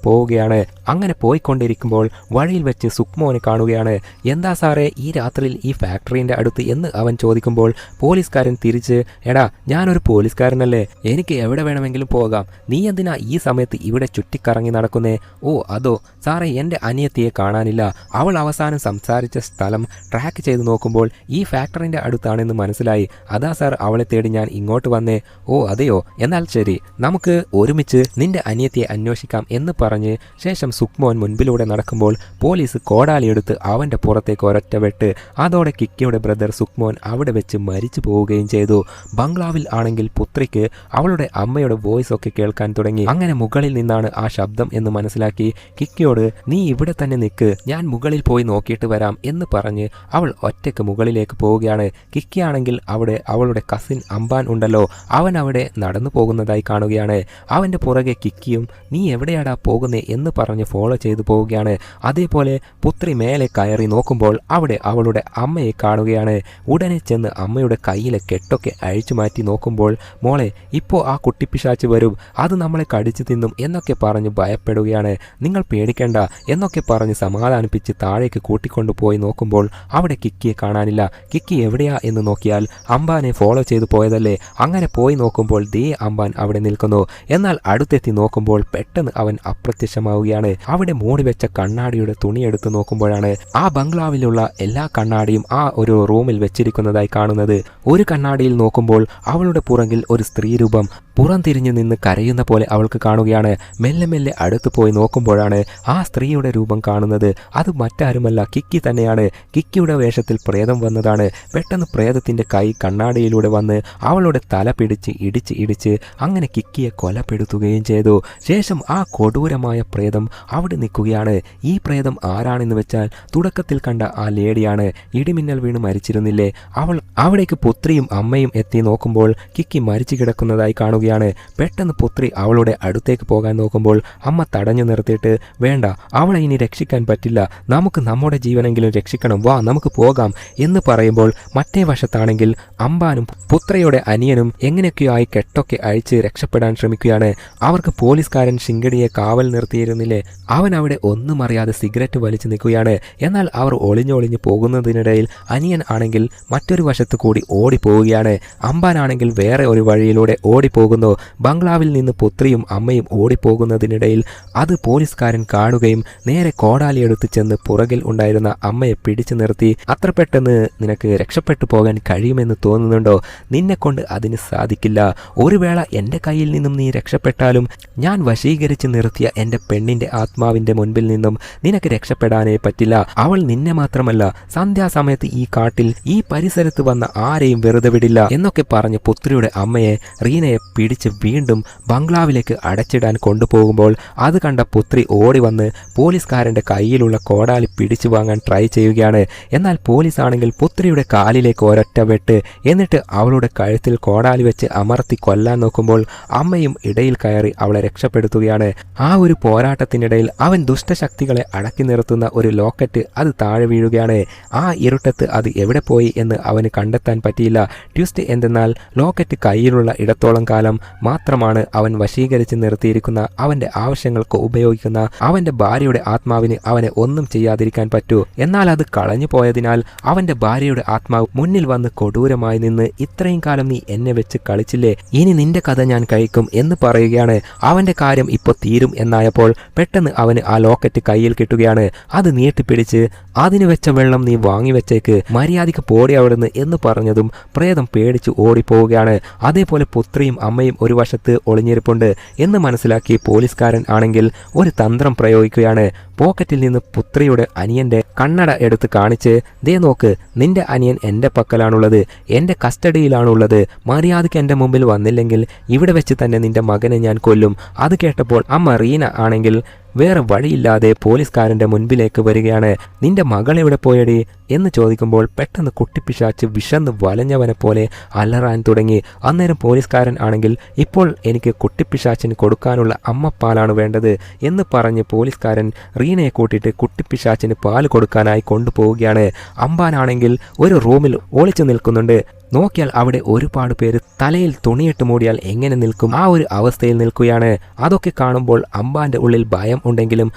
പോവുകയാണ്. അങ്ങനെ പോയിക്കൊണ്ടിരിക്കുമ്പോൾ വഴിയിൽ വെച്ച് സുക്മോനെ കാണുകയാണ്. എന്താ സാറേ ഈ രാത്രിയിൽ ഈ ഫാക്ടറിൻ്റെ അടുത്ത് എന്ന് അവൻ ചോദിക്കുമ്പോൾ പോലീസുകാരൻ തിരിച്ച്, എടാ ഞാനൊരു പോലീസുകാരനല്ലേ, എനിക്ക് എവിടെ വേണമെങ്കിലും പോകാം, നീ എന്തിനാ ഈ സമയത്ത് ഇവിടെ ചുറ്റിക്കറങ്ങി നടക്കുന്നേ? ഓ അതോ സാറേ, എൻ്റെ അനിയത്തിയെ കാണാനില്ല, അവൾ അവസാനം സംസാരിച്ച സ്ഥലം ട്രാക്ക് ചെയ്ത് നോക്കുമ്പോൾ ഈ ഫാക്ടറിൻ്റെ അടുത്താണെന്ന് മനസ്സിലായി, അതാ സാർ അവളെ തേടി ഞാൻ ഇങ്ങോട്ട് വന്നേ. ഓ അതെയോ, എന്നാൽ ശരി, നമുക്ക് ഒരുമിച്ച് നിന്റെ അനിയത്തിയെ അന്വേഷിക്കാം എന്ന് പറഞ്ഞ് ശേഷം സുക്മോൻ മുൻപിലൂടെ നടക്കുമ്പോൾ പോലീസ് കോടാലിയെടുത്ത് അവൻ്റെ പുറത്തേക്ക് ഒരൊറ്റ വെട്ട്. അതോടെ കിക്കിയുടെ ബ്രദർ സുക്മോൻ അവിടെ വെച്ച് മരിച്ചു പോവുകയും ചെയ്തു. ബംഗ്ലാവിൽ ആണെങ്കിൽ പുത്രിക്ക് അവളുടെ അമ്മയുടെ വോയിസ് ഒക്കെ കേൾക്കാൻ തുടങ്ങി. അങ്ങനെ മുകളിൽ നിന്നാണ് ആ ശബ്ദം എന്ന് മനസ്സിലാക്കി കിക്കിയോട്, നീ ഇവിടെ തന്നെ നിൽക്ക്, ഞാൻ മുകളിൽ പോയി നോക്കിയിട്ട് വരാം എന്ന് പറഞ്ഞ് അവൾ ഒറ്റയ്ക്ക് മുകളിലേക്ക് പോവുകയാണ്. കിക്കിയാണെങ്കിൽ അവിടെ അവളുടെ കസിൻ അംബാൻ ഉണ്ടല്ലോ, അവൻ അവിടെ നടന്നു പോകുന്നതായി കാണുകയാണ്. അവൻ്റെ പുറകെ കിക്കിയും നീ എവിടെയാടാ പോകുന്നേ എന്ന് പറഞ്ഞ് ഫോളോ ചെയ്തു പോവുകയാണ്. അതേപോലെ പുത്രി മേലെ കയറി നോക്കുമ്പോൾ അവിടെ അവളുടെ അമ്മയെ കാണുകയാണ്. ഉടനെ ചെന്ന് അമ്മയുടെ കയ്യിലെ കെട്ടൊക്കെ അഴിച്ചു മാറ്റി നോക്കുമ്പോൾ, മോളെ ഇപ്പോൾ ആ കുട്ടിപ്പിശാച്ച് വരും, അത് നമ്മളെ കടിച്ചു തിന്നും എന്നൊക്കെ പറഞ്ഞ് ഭയപ്പെടുകയാണ്. നിങ്ങൾ പേടിക്കേണ്ട എന്നൊക്കെ പറഞ്ഞ് സമാധാനിപ്പിച്ച് താഴേക്ക് കൂട്ടിക്കൊണ്ടുപോയി നോക്കുമ്പോൾ അവിടെ കിക്കിയെ കാണാനില്ല. കിക്കി എവിടെയാ എന്ന് നോക്കിയാൽ അംബാനെ ഫോളോ ചെയ്തു പോയതല്ലേ. അങ്ങനെ പോയി നോക്കുമ്പോൾ ദേ അംബാൻ അവിടെ നിൽക്കുന്നു. എന്നാൽ അടുത്തെത്തി നോക്കുമ്പോൾ പെട്ടെന്ന് അവൻ അപ്രത്യക്ഷമാവുകയാണ്. അവിടെ മൂടിവെച്ച കണ്ണാടിയുടെ തുണിയെടുത്ത് നോക്കുമ്പോഴാണ് ആ ബംഗ്ലാവിലുള്ള എല്ലാ കണ്ണാടിയും ആ ഒരു റൂമിൽ വെച്ചിരിക്കുന്നതായി കാണുന്നത്. ഒരു കണ്ണാടിയിൽ നോക്കുമ്പോൾ അവളുടെ പുറകിൽ ഒരു സ്ത്രീ രൂപം പുറം തിരിഞ്ഞു നിന്ന് കരയുന്ന പോലെ അവൾക്ക് കാണുകയാണ്. മെല്ലെ മെല്ലെ അടുത്ത് പോയി നോക്കുമ്പോഴാണ് ആ സ്ത്രീയുടെ രൂപം കാണുന്നത്. അത് മറ്റാരുമല്ല, കിക്കി തന്നെയാണ്. കിക്കിയുടെ വേഷത്തിൽ പ്രേതം വന്നതാണ്. പെട്ടെന്ന് പ്രേതത്തിന്റെ കൈ കണ്ണാടിയിലൂടെ വന്ന് അവളുടെ തല പിടിച്ച് ഇടിച്ച് അങ്ങനെ കിക്കിയെ കൊലപ്പെടുത്തുകയും ചെയ്തു. ശേഷം ആ കൊടൂരമായ പ്രേതം അവിടെ നിൽക്കുകയാണ്. ഈ പ്രേതം ആരാണെന്ന് വെച്ചാൽ തുടക്കത്തിൽ കണ്ട ആ ലേഡിയാണ്. ഇടിമിന്നൽ വീണ് മരിച്ചിരുന്നില്ലേ, അവൾ അവിടേക്ക് പുത്രിയും അമ്മയും എത്തി നോക്കുമ്പോൾ കിക്കി മരിച്ചു കിടക്കുന്നതായി കാണുകയാണ്. പെട്ടെന്ന് പുത്രി അവളുടെ അടുത്തേക്ക് പോകാൻ നോക്കുമ്പോൾ അമ്മ തടഞ്ഞു നിർത്തിയിട്ട്, വേണ്ട, അവളെ ഇനി രക്ഷിക്കാൻ പറ്റില്ല, നമുക്ക് നമ്മുടെ ജീവനെങ്കിലും രക്ഷിക്കണം, വാ നമുക്ക് പോകാം എന്ന് പറയുമ്പോൾ മറ്റേ വശത്താണെങ്കിൽ അമ്പാനും പുത്രയുടെ അനിയനും എങ്ങനെയൊക്കെയോ ആയി കെട്ടൊക്കെ അഴിച്ച് രക്ഷപ്പെടാൻ ശ്രമിക്കുകയാണ്. അവർക്ക് പോലീസുകാരൻ ശിങ്കടിയെ കാവൽ നിർത്തിയിരുന്നില്ലേ, അവൻ അവിടെ ഒന്നും അറിയാതെ സിഗരറ്റ് വലിച്ചു നിൽക്കുകയാണ്. എന്നാൽ അവർ ഒളിഞ്ഞൊളിഞ്ഞു പോകുന്നതിനിടയിൽ അനിയൻ ആണെങ്കിൽ മറ്റൊരു വശത്ത് കൂടി ഓടിപ്പോവുകയാണ്. അമ്പാനാണെങ്കിൽ വേറെ ഒരു വഴിയിലൂടെ ഓടിപ്പോകുന്നു. ബംഗ്ലാവിൽ നിന്ന് പുത്രിയും അമ്മയും ഓടിപ്പോകുന്നതിനിടയിൽ അത് പോലീസുകാരൻ കാണുകയും നേരെ കോടാലിയെടുത്ത് ചെന്ന് പുറകിൽ ഉണ്ടായിരുന്ന അമ്മയെ പിടിച്ചു നിർത്തി, അത്ര പെട്ടെന്ന് നിനക്ക് രക്ഷപ്പെട്ടു പോകാൻ കഴിയുമെന്ന് തോന്നുന്നുണ്ടോ? നിന്നെ കൊണ്ട് അതിന് സാധിക്കില്ല. ഒരു വേള എൻ്റെ കയ്യിൽ നിന്നും നീ രക്ഷപ്പെട്ടാലും ഞാൻ വശീകരിച്ച് നിർത്തിയ എൻ്റെ പെണ്ണിൻ്റെ ആത്മാവിൻ്റെ മുൻപിൽ നിന്നും നിനക്ക് രക്ഷപ്പെടാനേ പറ്റില്ല. അവൾ നിന്നെ മാത്രമല്ല സന്ധ്യാസമയത്ത് ഈ കാട്ടിൽ ഈ പരിസരത്ത് വന്ന ആരെയും വെറുതെ വിടില്ല എന്നൊക്കെ പറഞ്ഞ് പുത്രിയുടെ അമ്മയെ റീനയെ പിടിച്ച് വീണ്ടും ബംഗ്ലാവിലേക്ക് അടച്ചിടാൻ കൊണ്ടുപോകുമ്പോൾ അത് കണ്ട പുത്രി ഓടി വന്ന് പോലീസുകാരൻ്റെ കയ്യിലുള്ള കോടാലി പിടിച്ചു വാങ്ങാൻ ട്രൈ ചെയ്യുകയാണ്. എന്നാൽ പോലീസ് ആണെങ്കിൽ പുത്രിയുടെ കാലിലേക്ക് ഒരൊറ്റ വെട്ട്, എന്നിട്ട് അവളുടെ കഴുത്തിൽ കോടാലി വെച്ച് അമർത്തി കൊല്ലാൻ നോക്കുമ്പോൾ അമ്മയും ഇടയിൽ കയറി അവളെ രക്ഷപ്പെടുത്തുകയാണ്. ആ ഒരു പോരാട്ടത്തിനിടയിൽ അവൻ ദുഷ്ടശക്തികളെ അടക്കി നിർത്തുന്ന ഒരു ലോക്കറ്റ് അത് താഴെ വീഴുകയാണ്. ആ ഇരുട്ടത്ത് അത് എവിടെ പോയി എന്ന് അവന് കണ്ടെത്താൻ പറ്റിയില്ല. ട്വിസ്റ്റ് എന്തെന്നാൽ ലോക്കറ്റ് കയ്യിലുള്ള ഇടത്തോളം കാലം മാത്രമാണ് അവൻ വശീകരിച്ച് നിർത്തിയിരിക്കുന്ന അവന്റെ ആവശ്യങ്ങൾക്ക് ഉപയോഗിക്കുന്ന അവന്റെ ഭാര്യയുടെ ആത്മാവിന് അവനെ ഒന്നും ചെയ്യാതിരിക്കാൻ പറ്റൂ. എന്നാൽ അത് കളഞ്ഞു പോയതിനാൽ അവന്റെ ഭാര്യയുടെ ആത്മാവ് മുന്നിൽ വന്ന് കൊടൂരമായി നിന്ന്, ഇത്രയും കാലം നീ എന്നെ വെച്ച് കളിച്ചില്ലേ, ഇനി നിന്റെ കഥ ഞാൻ കഴിക്കും എന്ന് പറയുകയാണ്. അവന്റെ കാര്യം ഇപ്പോൾ തീരും എന്നായപ്പോൾ പെട്ടെന്ന് അവന് ആ ലോക്കറ്റ് കയ്യിൽ കിട്ടുകയാണ്. അത് നീട്ടിപ്പിടിച്ച്, അതിന് വെച്ച വെള്ളം നീ വാങ്ങിവെച്ചേക്ക്, മര്യാദയ്ക്ക് പോടി അവിടുന്ന് എന്ന് പറഞ്ഞതും പ്രേതം പേടിച്ച് ഓടിപ്പോവുകയാണ്. അതേപോലെ പുത്രിയും അമ്മയും ഒരു വശത്ത് ഒളിഞ്ഞിരിപ്പുണ്ട് എന്ന് മനസ്സിലാക്കി പോലീസുകാരൻ ആണെങ്കിൽ ഒരു തന്ത്രം പ്രയോഗിക്കുകയാണ്. പോക്കറ്റിൽ നിന്ന് പുത്രിയുടെ അനിയന്റെ കണ്ണട എടുത്ത് കാണിച്ച്, ദേ നോക്ക്, നിന്റെ അനിയൻ എൻ്റെ പക്കലാണുള്ളത്, എൻ്റെ കസ്റ്റഡിയിലാണുള്ളത്, മര്യാദയ്ക്ക് എൻ്റെ മുമ്പിൽ വന്നില്ലെങ്കിൽ ഇവിടെ വെച്ച് തന്നെ നിന്റെ മകനെ ഞാൻ കൊല്ലും. അത് കേട്ടപ്പോൾ അമ്മ റീന ആണെങ്കിൽ വേറെ വഴിയില്ലാതെ പോലീസുകാരൻ്റെ മുൻപിലേക്ക് വരികയാണ്. നിന്റെ മകൾ എവിടെ പോയടി എന്ന് ചോദിക്കുമ്പോൾ പെട്ടെന്ന് കുട്ടിപ്പിശാച്ച് വിശന്ന് വലഞ്ഞവനെ പോലെ അലറാൻ തുടങ്ങി. അന്നേരം പോലീസുകാരൻ ആണെങ്കിൽ, ഇപ്പോൾ എനിക്ക് കുട്ടിപ്പിശാച്ചിന് കൊടുക്കാനുള്ള അമ്മപ്പാലാണ് വേണ്ടത് എന്ന് പറഞ്ഞ് പോലീസുകാരൻ റീനയെ കൂട്ടിയിട്ട് കുട്ടിപ്പിശാച്ചിന് പാൽ കൊടുക്കാനായി കൊണ്ടുപോവുകയാണ്. അമ്പാനാണെങ്കിൽ ഒരു റൂമിൽ ഒളിച്ചു നിൽക്കുന്നുണ്ട്. നോക്കിയാൽ അവിടെ ഒരുപാട് പേര് തലയിൽ തുണിയിട്ട് മൂടിയാൽ എങ്ങനെ നിൽക്കും, ആ ഒരു അവസ്ഥയിൽ നിൽക്കുകയാണ്. അതൊക്കെ കാണുമ്പോൾ അമ്പാന്റെ ഉള്ളിൽ ഭയം ഉണ്ടെങ്കിലും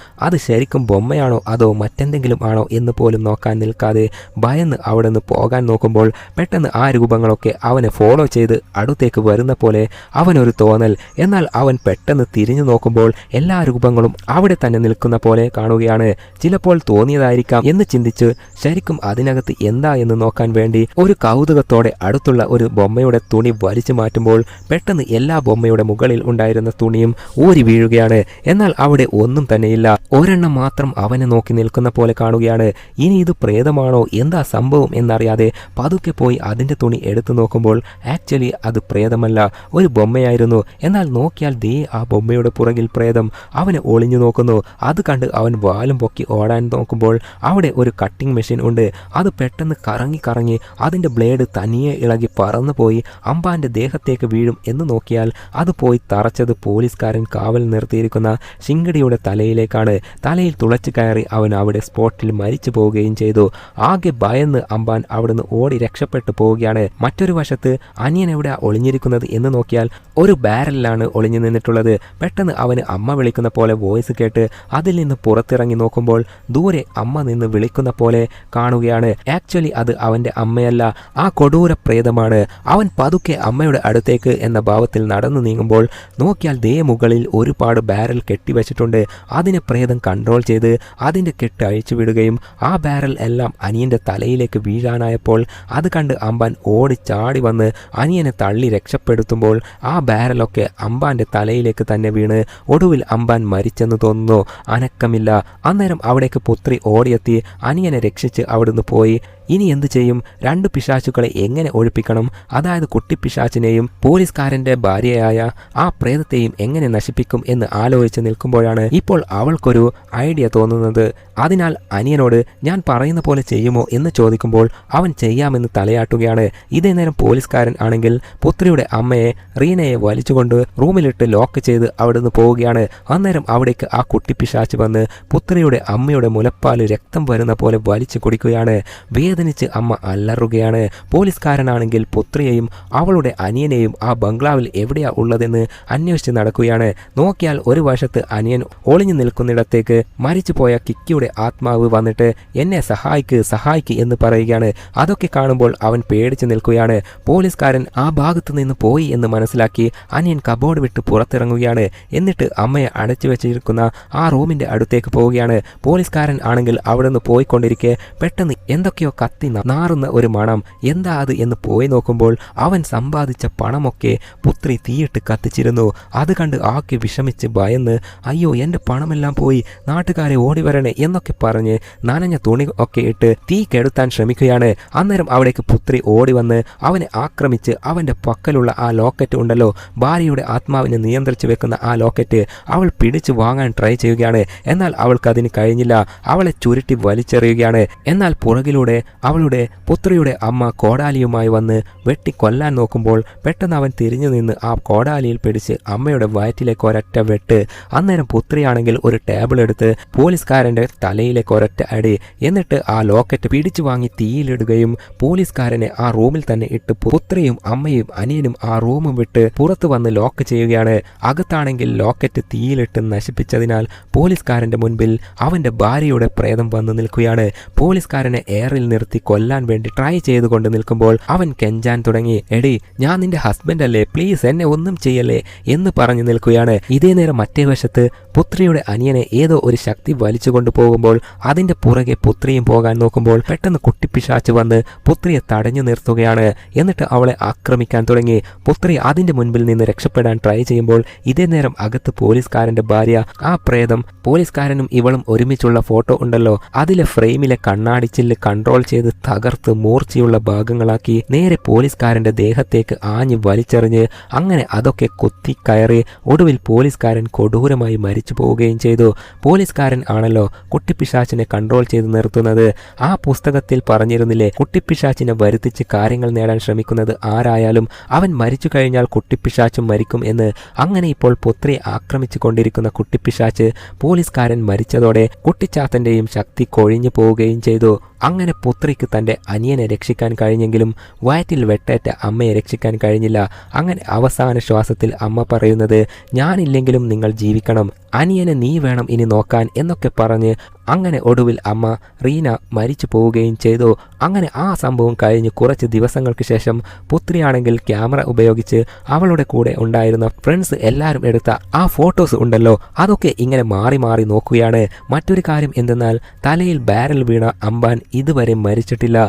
അത് ശരിക്കും ബൊമ്മയാണോ അതോ മറ്റെന്തെങ്കിലും ആണോ എന്ന് പോലും നോക്കാൻ നിൽക്കാതെ ഭയന്ന് അവിടെ നിന്ന് പോകാൻ നോക്കുമ്പോൾ പെട്ടെന്ന് ആ രൂപങ്ങളൊക്കെ അവനെ ഫോളോ ചെയ്ത് അടുത്തേക്ക് വരുന്ന പോലെ അവനൊരു തോന്നൽ. എന്നാൽ അവൻ പെട്ടെന്ന് തിരിഞ്ഞു നോക്കുമ്പോൾ എല്ലാ രൂപങ്ങളും അവിടെ തന്നെ നിൽക്കുന്ന പോലെ കാണുകയാണ്. ചിലപ്പോൾ തോന്നിയതായിരിക്കാം എന്ന് ചിന്തിച്ച് ശരിക്കും അതിനകത്ത് എന്താ എന്ന് നോക്കാൻ വേണ്ടി ഒരു കൗതുകത്തോടെ അടുത്തുള്ള ഒരു ബൊമ്മയുടെ തുണി വലിച്ചു മാറ്റുമ്പോൾ പെട്ടെന്ന് എല്ലാ ബൊമ്മയുടെ മുകളിൽ ഉണ്ടായിരുന്ന തുണിയും ഊരി വീഴുകയാണ്. എന്നാൽ അവിടെ ഒന്നും തന്നെയില്ല, ഒരെണ്ണം മാത്രം അവനെ നോക്കി നിൽക്കുന്ന പോലെ കാണുകയാണ്. ഇനി ഇത് പ്രേതമാണോ എന്താ സംഭവം എന്നറിയാതെ പതുക്കെ പോയി അതിൻ്റെ തുണി എടുത്തു നോക്കുമ്പോൾ ആക്ച്വലി അത് പ്രേതമല്ല, ഒരു ബൊമ്മയായിരുന്നു. എന്നാൽ നോക്കിയാൽ ദേ ആ ബൊമ്മയുടെ പുറകിൽ പ്രേതം അവനെ ഒളിഞ്ഞു നോക്കുന്നു. അത് കണ്ട് അവൻ വാലും പൊക്കി ഓടാൻ നോക്കുമ്പോൾ അവിടെ ഒരു കട്ടിംഗ് മെഷീൻ ഉണ്ട്. അത് പെട്ടെന്ന് കറങ്ങി കറങ്ങി അതിൻ്റെ ബ്ലേഡ് തനിയെ ഇളകി പറന്നു പോയി അമ്പാന്റെ ദേഹത്തേക്ക് വീഴും എന്ന് നോക്കിയാൽ അത് പോയി തറച്ചത് പോലീസുകാരൻ കാവൽ നിർത്തിയിരിക്കുന്ന ശിങ്കടിയുടെ തലയിലേക്കാണ്. തലയിൽ തുളച്ചു കയറി അവൻ അവിടെ സ്പോട്ടിൽ മരിച്ചു പോവുകയും ചെയ്തു. ആകെ ഭയന്ന് അമ്പാൻ അവിടുന്ന് ഓടി രക്ഷപ്പെട്ടു പോവുകയാണ്. മറ്റൊരു വശത്ത് അനിയൻ എവിടെ ഒളിഞ്ഞിരിക്കുന്നത് എന്ന് നോക്കിയാൽ ഒരു ബാരലിലാണ് ഒളിഞ്ഞു നിന്നിട്ടുള്ളത്. പെട്ടെന്ന് അവന് അമ്മ വിളിക്കുന്ന പോലെ വോയിസ് കേട്ട് അതിൽ നിന്ന് പുറത്തിറങ്ങി നോക്കുമ്പോൾ ദൂരെ അമ്മ നിന്ന് വിളിക്കുന്ന പോലെ കാണുകയാണ്. ആക്ച്വലി അത് അവന്റെ അമ്മയല്ല, ആ കൊടൂര പ്രേതമാണ്. അവൻ പതുക്കെ അമ്മയുടെ അടുത്തേക്ക് എന്ന ഭാവത്തിൽ നടന്നു നീങ്ങുമ്പോൾ നോക്കിയാൽ ദേ മുകളിൽ ഒരുപാട് ബാരൽ കെട്ടിവെച്ചിട്ടുണ്ട്. അതിനെ പ്രേതം കൺട്രോൾ ചെയ്ത് അതിൻ്റെ കെട്ട് അഴിച്ചു വിടുകയും ആ ബാരൽ എല്ലാം അനിയൻ്റെ തലയിലേക്ക് വീഴാനായപ്പോൾ അത് കണ്ട് അമ്പാൻ ഓടി ചാടി വന്ന് അനിയനെ തള്ളി രക്ഷപ്പെടുത്തുമ്പോൾ ആ ബാരലൊക്കെ അമ്പാൻ്റെ തലയിലേക്ക് തന്നെ വീണ് ഒടുവിൽ അമ്പാൻ മരിച്ചെന്ന് തോന്നുന്നു. അനക്കമില്ല. അന്നേരം അവിടേക്ക് പുത്രി ഓടിയെത്തി അനിയനെ രക്ഷിച്ച് അവിടുന്ന് പോയി. ഇനി എന്ത് ചെയ്യും? 2 പിശാചുക്കളെ എങ്ങനെ ഒഴിപ്പിക്കണം? അതായത് കുട്ടിപ്പിശാച്ചിനെയും പോലീസുകാരന്റെ ഭാര്യയായ ആ പ്രേതത്തെയും എങ്ങനെ നശിപ്പിക്കും എന്ന് ആലോചിച്ച് നിൽക്കുമ്പോഴാണ് ഇപ്പോൾ അവൾക്കൊരു ഐഡിയ തോന്നുന്നത്. അതിനാൽ അനിയനോട് ഞാൻ പറയുന്ന പോലെ ചെയ്യുമോ എന്ന് ചോദിക്കുമ്പോൾ അവൻ ചെയ്യാമെന്ന് തലയാട്ടുകയാണ്. ഇതേ നേരം പോലീസുകാരൻ ആണെങ്കിൽ പുത്രിയുടെ അമ്മയെ റീനയെ വലിച്ചുകൊണ്ട് റൂമിലിട്ട് ലോക്ക് ചെയ്ത് അവിടുന്ന് പോവുകയാണ്. അന്നേരം അവിടേക്ക് ആ കുട്ടിപ്പിശാച്ച് വന്ന് പുത്രിയുടെ അമ്മയുടെ മുലപ്പാല് രക്തം വരുന്ന പോലെ വലിച്ചു കുടിക്കുകയാണ്. വേദനിച്ച് അമ്മ അലറുകയാണ്. പോലീസുകാരനാണെങ്കിൽ പുത്രിയെയും അവളുടെ അനിയനെയും ആ ബംഗ്ലാവിൽ എവിടെയാ ഉള്ളതെന്ന് അന്വേഷിച്ച് നടക്കുകയാണ്. നോക്കിയാൽ ഒരു വശത്ത് അനിയൻ ഒളിഞ്ഞു നിൽക്കുന്നിടത്തേക്ക് മരിച്ചുപോയ കിക്കിയുടെ ആത്മാവ് വന്നിട്ട് എന്നെ സഹായിക്ക് എന്ന് പറയുകയാണ്. അതൊക്കെ കാണുമ്പോൾ അവൻ പേടിച്ചു നിൽക്കുകയാണ്. പോലീസുകാരൻ ആ ഭാഗത്തു നിന്ന് പോയി എന്ന് മനസ്സിലാക്കി അനിയൻ കബോർഡ് വിട്ട് പുറത്തിറങ്ങുകയാണ്. എന്നിട്ട് അമ്മയെ അടച്ചു വെച്ചിരിക്കുന്ന ആ റൂമിന്റെ അടുത്തേക്ക് പോവുകയാണ്. പോലീസുകാരൻ ആണെങ്കിൽ അവിടെ നിന്ന് പോയിക്കൊണ്ടിരിക്കെ പെട്ടെന്ന് എന്തൊക്കെയോ കത്തി നാറുന്ന ഒരു മണം. എന്താ അത് എന്ന് പോയി നോക്കുമ്പോൾ അവൻ സമ്പാദിച്ച പണമൊക്കെ പുത്രി തീയിട്ട് കത്തിച്ചിരുന്നു. അത് കണ്ട് ആക്കി വിഷമിച്ച് ഭയന്ന് അയ്യോ എൻ്റെ പണമെല്ലാം പോയി, നാട്ടുകാരെ ഓടി വരണേ എന്നൊക്കെ പറഞ്ഞ് നനഞ്ഞ തുണി ഒക്കെ ഇട്ട് തീ കെടുത്താൻ ശ്രമിക്കുകയാണ്. അന്നേരം അവിടേക്ക് പുത്രി ഓടി വന്ന് അവനെ ആക്രമിച്ച് അവൻ്റെ പക്കലുള്ള ആ ലോക്കറ്റ് ഉണ്ടല്ലോ, ഭാര്യയുടെ ആത്മാവിനെ നിയന്ത്രിച്ച് വെക്കുന്ന ആ ലോക്കറ്റ് അവൾ പിടിച്ചു വാങ്ങാൻ ട്രൈ ചെയ്യുകയാണ്. എന്നാൽ അവൾക്ക് അതിന് കഴിഞ്ഞില്ല. അവളെ ചുരുട്ടി വലിച്ചെറിയുകയാണ്. എന്നാൽ പുറകിലൂടെ അവളുടെ പുത്രിയുടെ അമ്മ കോടാലിയുമായി വന്ന് വെട്ടിക്കൊല്ലാൻ നോക്കുമ്പോൾ പെട്ടെന്ന് അവൻ തിരിഞ്ഞു നിന്ന് ആ കോടാലിയിൽ പിടിച്ച് അമ്മയുടെ വയറ്റിലേക്ക് ഒരൊറ്റ വെട്ട്. അന്നേരം പുത്രിയാണെങ്കിൽ ഒരു ടേബിൾ എടുത്ത് പോലീസുകാരൻ്റെ തലയിലേക്ക് ഒരൊറ്റ അടി. എന്നിട്ട് ആ ലോക്കറ്റ് പിടിച്ചു വാങ്ങി തീയിലിടുകയും പോലീസുകാരനെ ആ റൂമിൽ തന്നെ ഇട്ട് പുത്രിയും അമ്മയും അനിയനും ആ റൂമും വിട്ട് പുറത്തു വന്ന് ലോക്ക് ചെയ്യുകയാണ്. അകത്താണെങ്കിൽ ലോക്കറ്റ് തീയിലിട്ട് നശിപ്പിച്ചതിനാൽ പോലീസുകാരന്റെ മുൻപിൽ അവന്റെ ഭാര്യയുടെ പ്രേതം വന്ന് നിൽക്കുകയാണ്. പോലീസുകാരനെ എയറിൽ നിർത്തി കൊല്ലാൻ വേണ്ടി ട്രൈ ചെയ്തുകൊണ്ട് നിൽക്കുമ്പോൾ അവൻ കെഞ്ചാൻ തുടങ്ങി. എടി, ഞാൻ നിന്റെ ഹസ്ബൻഡ് അല്ലേ, പ്ലീസ് എന്നെ ഒന്നും ചെയ്യല്ലേ എന്ന് പറഞ്ഞു നിൽക്കുകയാണ്. ഇതേ നേരം മറ്റേ വശത്ത് പുത്രിയുടെ അനിയനെ ഏതോ ഒരു ശക്തി വലിച്ചു കൊണ്ടുപോകുമ്പോൾ അതിന്റെ പുറകെ പുത്രിയും പോകാൻ നോക്കുമ്പോൾ പെട്ടെന്ന് കുട്ടിപ്പിശാച്ച് വന്ന് പുത്രിയെ തടഞ്ഞു നിർത്തുകയാണ്. എന്നിട്ട് അവളെ ആക്രമിക്കാൻ തുടങ്ങി. പുത്രി അതിന്റെ മുൻപിൽ നിന്ന് രക്ഷപ്പെടാൻ ട്രൈ ചെയ്യുമ്പോൾ ഇതേ നേരം അകത്ത് പോലീസുകാരന്റെ ഭാര്യ ആ പ്രേതം പോലീസുകാരനും ഇവളും ഒരുമിച്ചുള്ള ഫോട്ടോ ഉണ്ടല്ലോ, അതിലെ ഫ്രെയിമിലെ കണ്ണാടിച്ചില്ല് കൺട്രോൾ ചെയ്ത് തകർത്ത് മൂർച്ചയുള്ള ഭാഗങ്ങളാക്കി നേരെ പോലീസുകാരന്റെ ദേഹത്തേക്ക് ആഞ്ഞ് വലിച്ചെറിഞ്ഞ് അങ്ങനെ അതൊക്കെ കുത്തി കയറി ഒടുവിൽ പോലീസുകാരൻ കൊടൂരമായി മരിച്ചു പോവുകയും ചെയ്തു. പോലീസുകാരൻ ആണല്ലോ കുട്ടിപ്പിശാച്ചിനെ കൺട്രോൾ ചെയ്ത് നിർത്തുന്നത്. ആ പുസ്തകത്തിൽ പറഞ്ഞിരുന്നില്ലേ, കുട്ടിപ്പിശാച്ചിനെ വരുത്തിച്ച് കാര്യങ്ങൾ നേടാൻ ശ്രമിക്കുന്നത് ആരായാലും അവൻ മരിച്ചു കഴിഞ്ഞാൽ കുട്ടിപ്പിശാച്ചും മരിക്കും എന്ന്. അങ്ങനെ ഇപ്പോൾ പുത്രിയെ ആക്രമിച്ചു കൊണ്ടിരിക്കുന്ന കുട്ടിപ്പിശാച്ച് പോലീസുകാരൻ മരിച്ചതോടെ കുട്ടിച്ചാത്തന്റെയും ശക്തി കൊഴിഞ്ഞു പോവുകയും ചെയ്തു. അങ്ങനെ പുത്രിക്ക് തൻ്റെ അനിയനെ രക്ഷിക്കാൻ കഴിഞ്ഞെങ്കിലും വയറ്റിൽ വെട്ടേറ്റ അമ്മയെ രക്ഷിക്കാൻ കഴിഞ്ഞില്ല. അങ്ങനെ അവസാന ശ്വാസത്തിൽ അമ്മ പറയുന്നത് ഞാനില്ലെങ്കിലും നിങ്ങൾ ജീവിക്കണം, അനിയനെ നീ വേണം ഇനി നോക്കാൻ എന്നൊക്കെ പറഞ്ഞ് അങ്ങനെ ഒടുവിൽ അമ്മ റീന മരിച്ചു പോവുകയും ചെയ്തു. അങ്ങനെ ആ സംഭവം കഴിഞ്ഞ് കുറച്ച് ദിവസങ്ങൾക്ക് ശേഷം പുത്രിയാണെങ്കിൽ ക്യാമറ ഉപയോഗിച്ച് അവളുടെ കൂടെ ഉണ്ടായിരുന്ന ഫ്രണ്ട്സ് എല്ലാവരും എടുത്ത ആ ഫോട്ടോസ് ഉണ്ടല്ലോ, അതൊക്കെ ഇങ്ങനെ മാറി മാറി നോക്കുകയാണ്. മറ്റൊരു കാര്യം എന്തെന്നാൽ തലയിൽ ബാരൽ വീണ അമ്പാൻ ഇതുവരെ മരിച്ചിട്ടില്ല.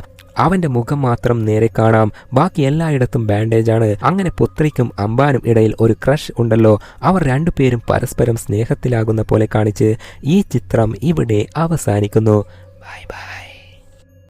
അവന്റെ മുഖം മാത്രം നേരെ കാണാം, ബാക്കി എല്ലായിടത്തും ബാൻഡേജാണ്. അങ്ങനെ പുത്രിക്കും അമ്പാനും ഇടയിൽ ഒരു ക്രഷ് ഉണ്ടല്ലോ. അവർ രണ്ടുപേരും പരസ്പരം സ്നേഹത്തിലാകുന്ന പോലെ കാണിച്ച് ഈ ചിത്രം ഇവിടെ അവസാനിക്കുന്നു. Bye bye.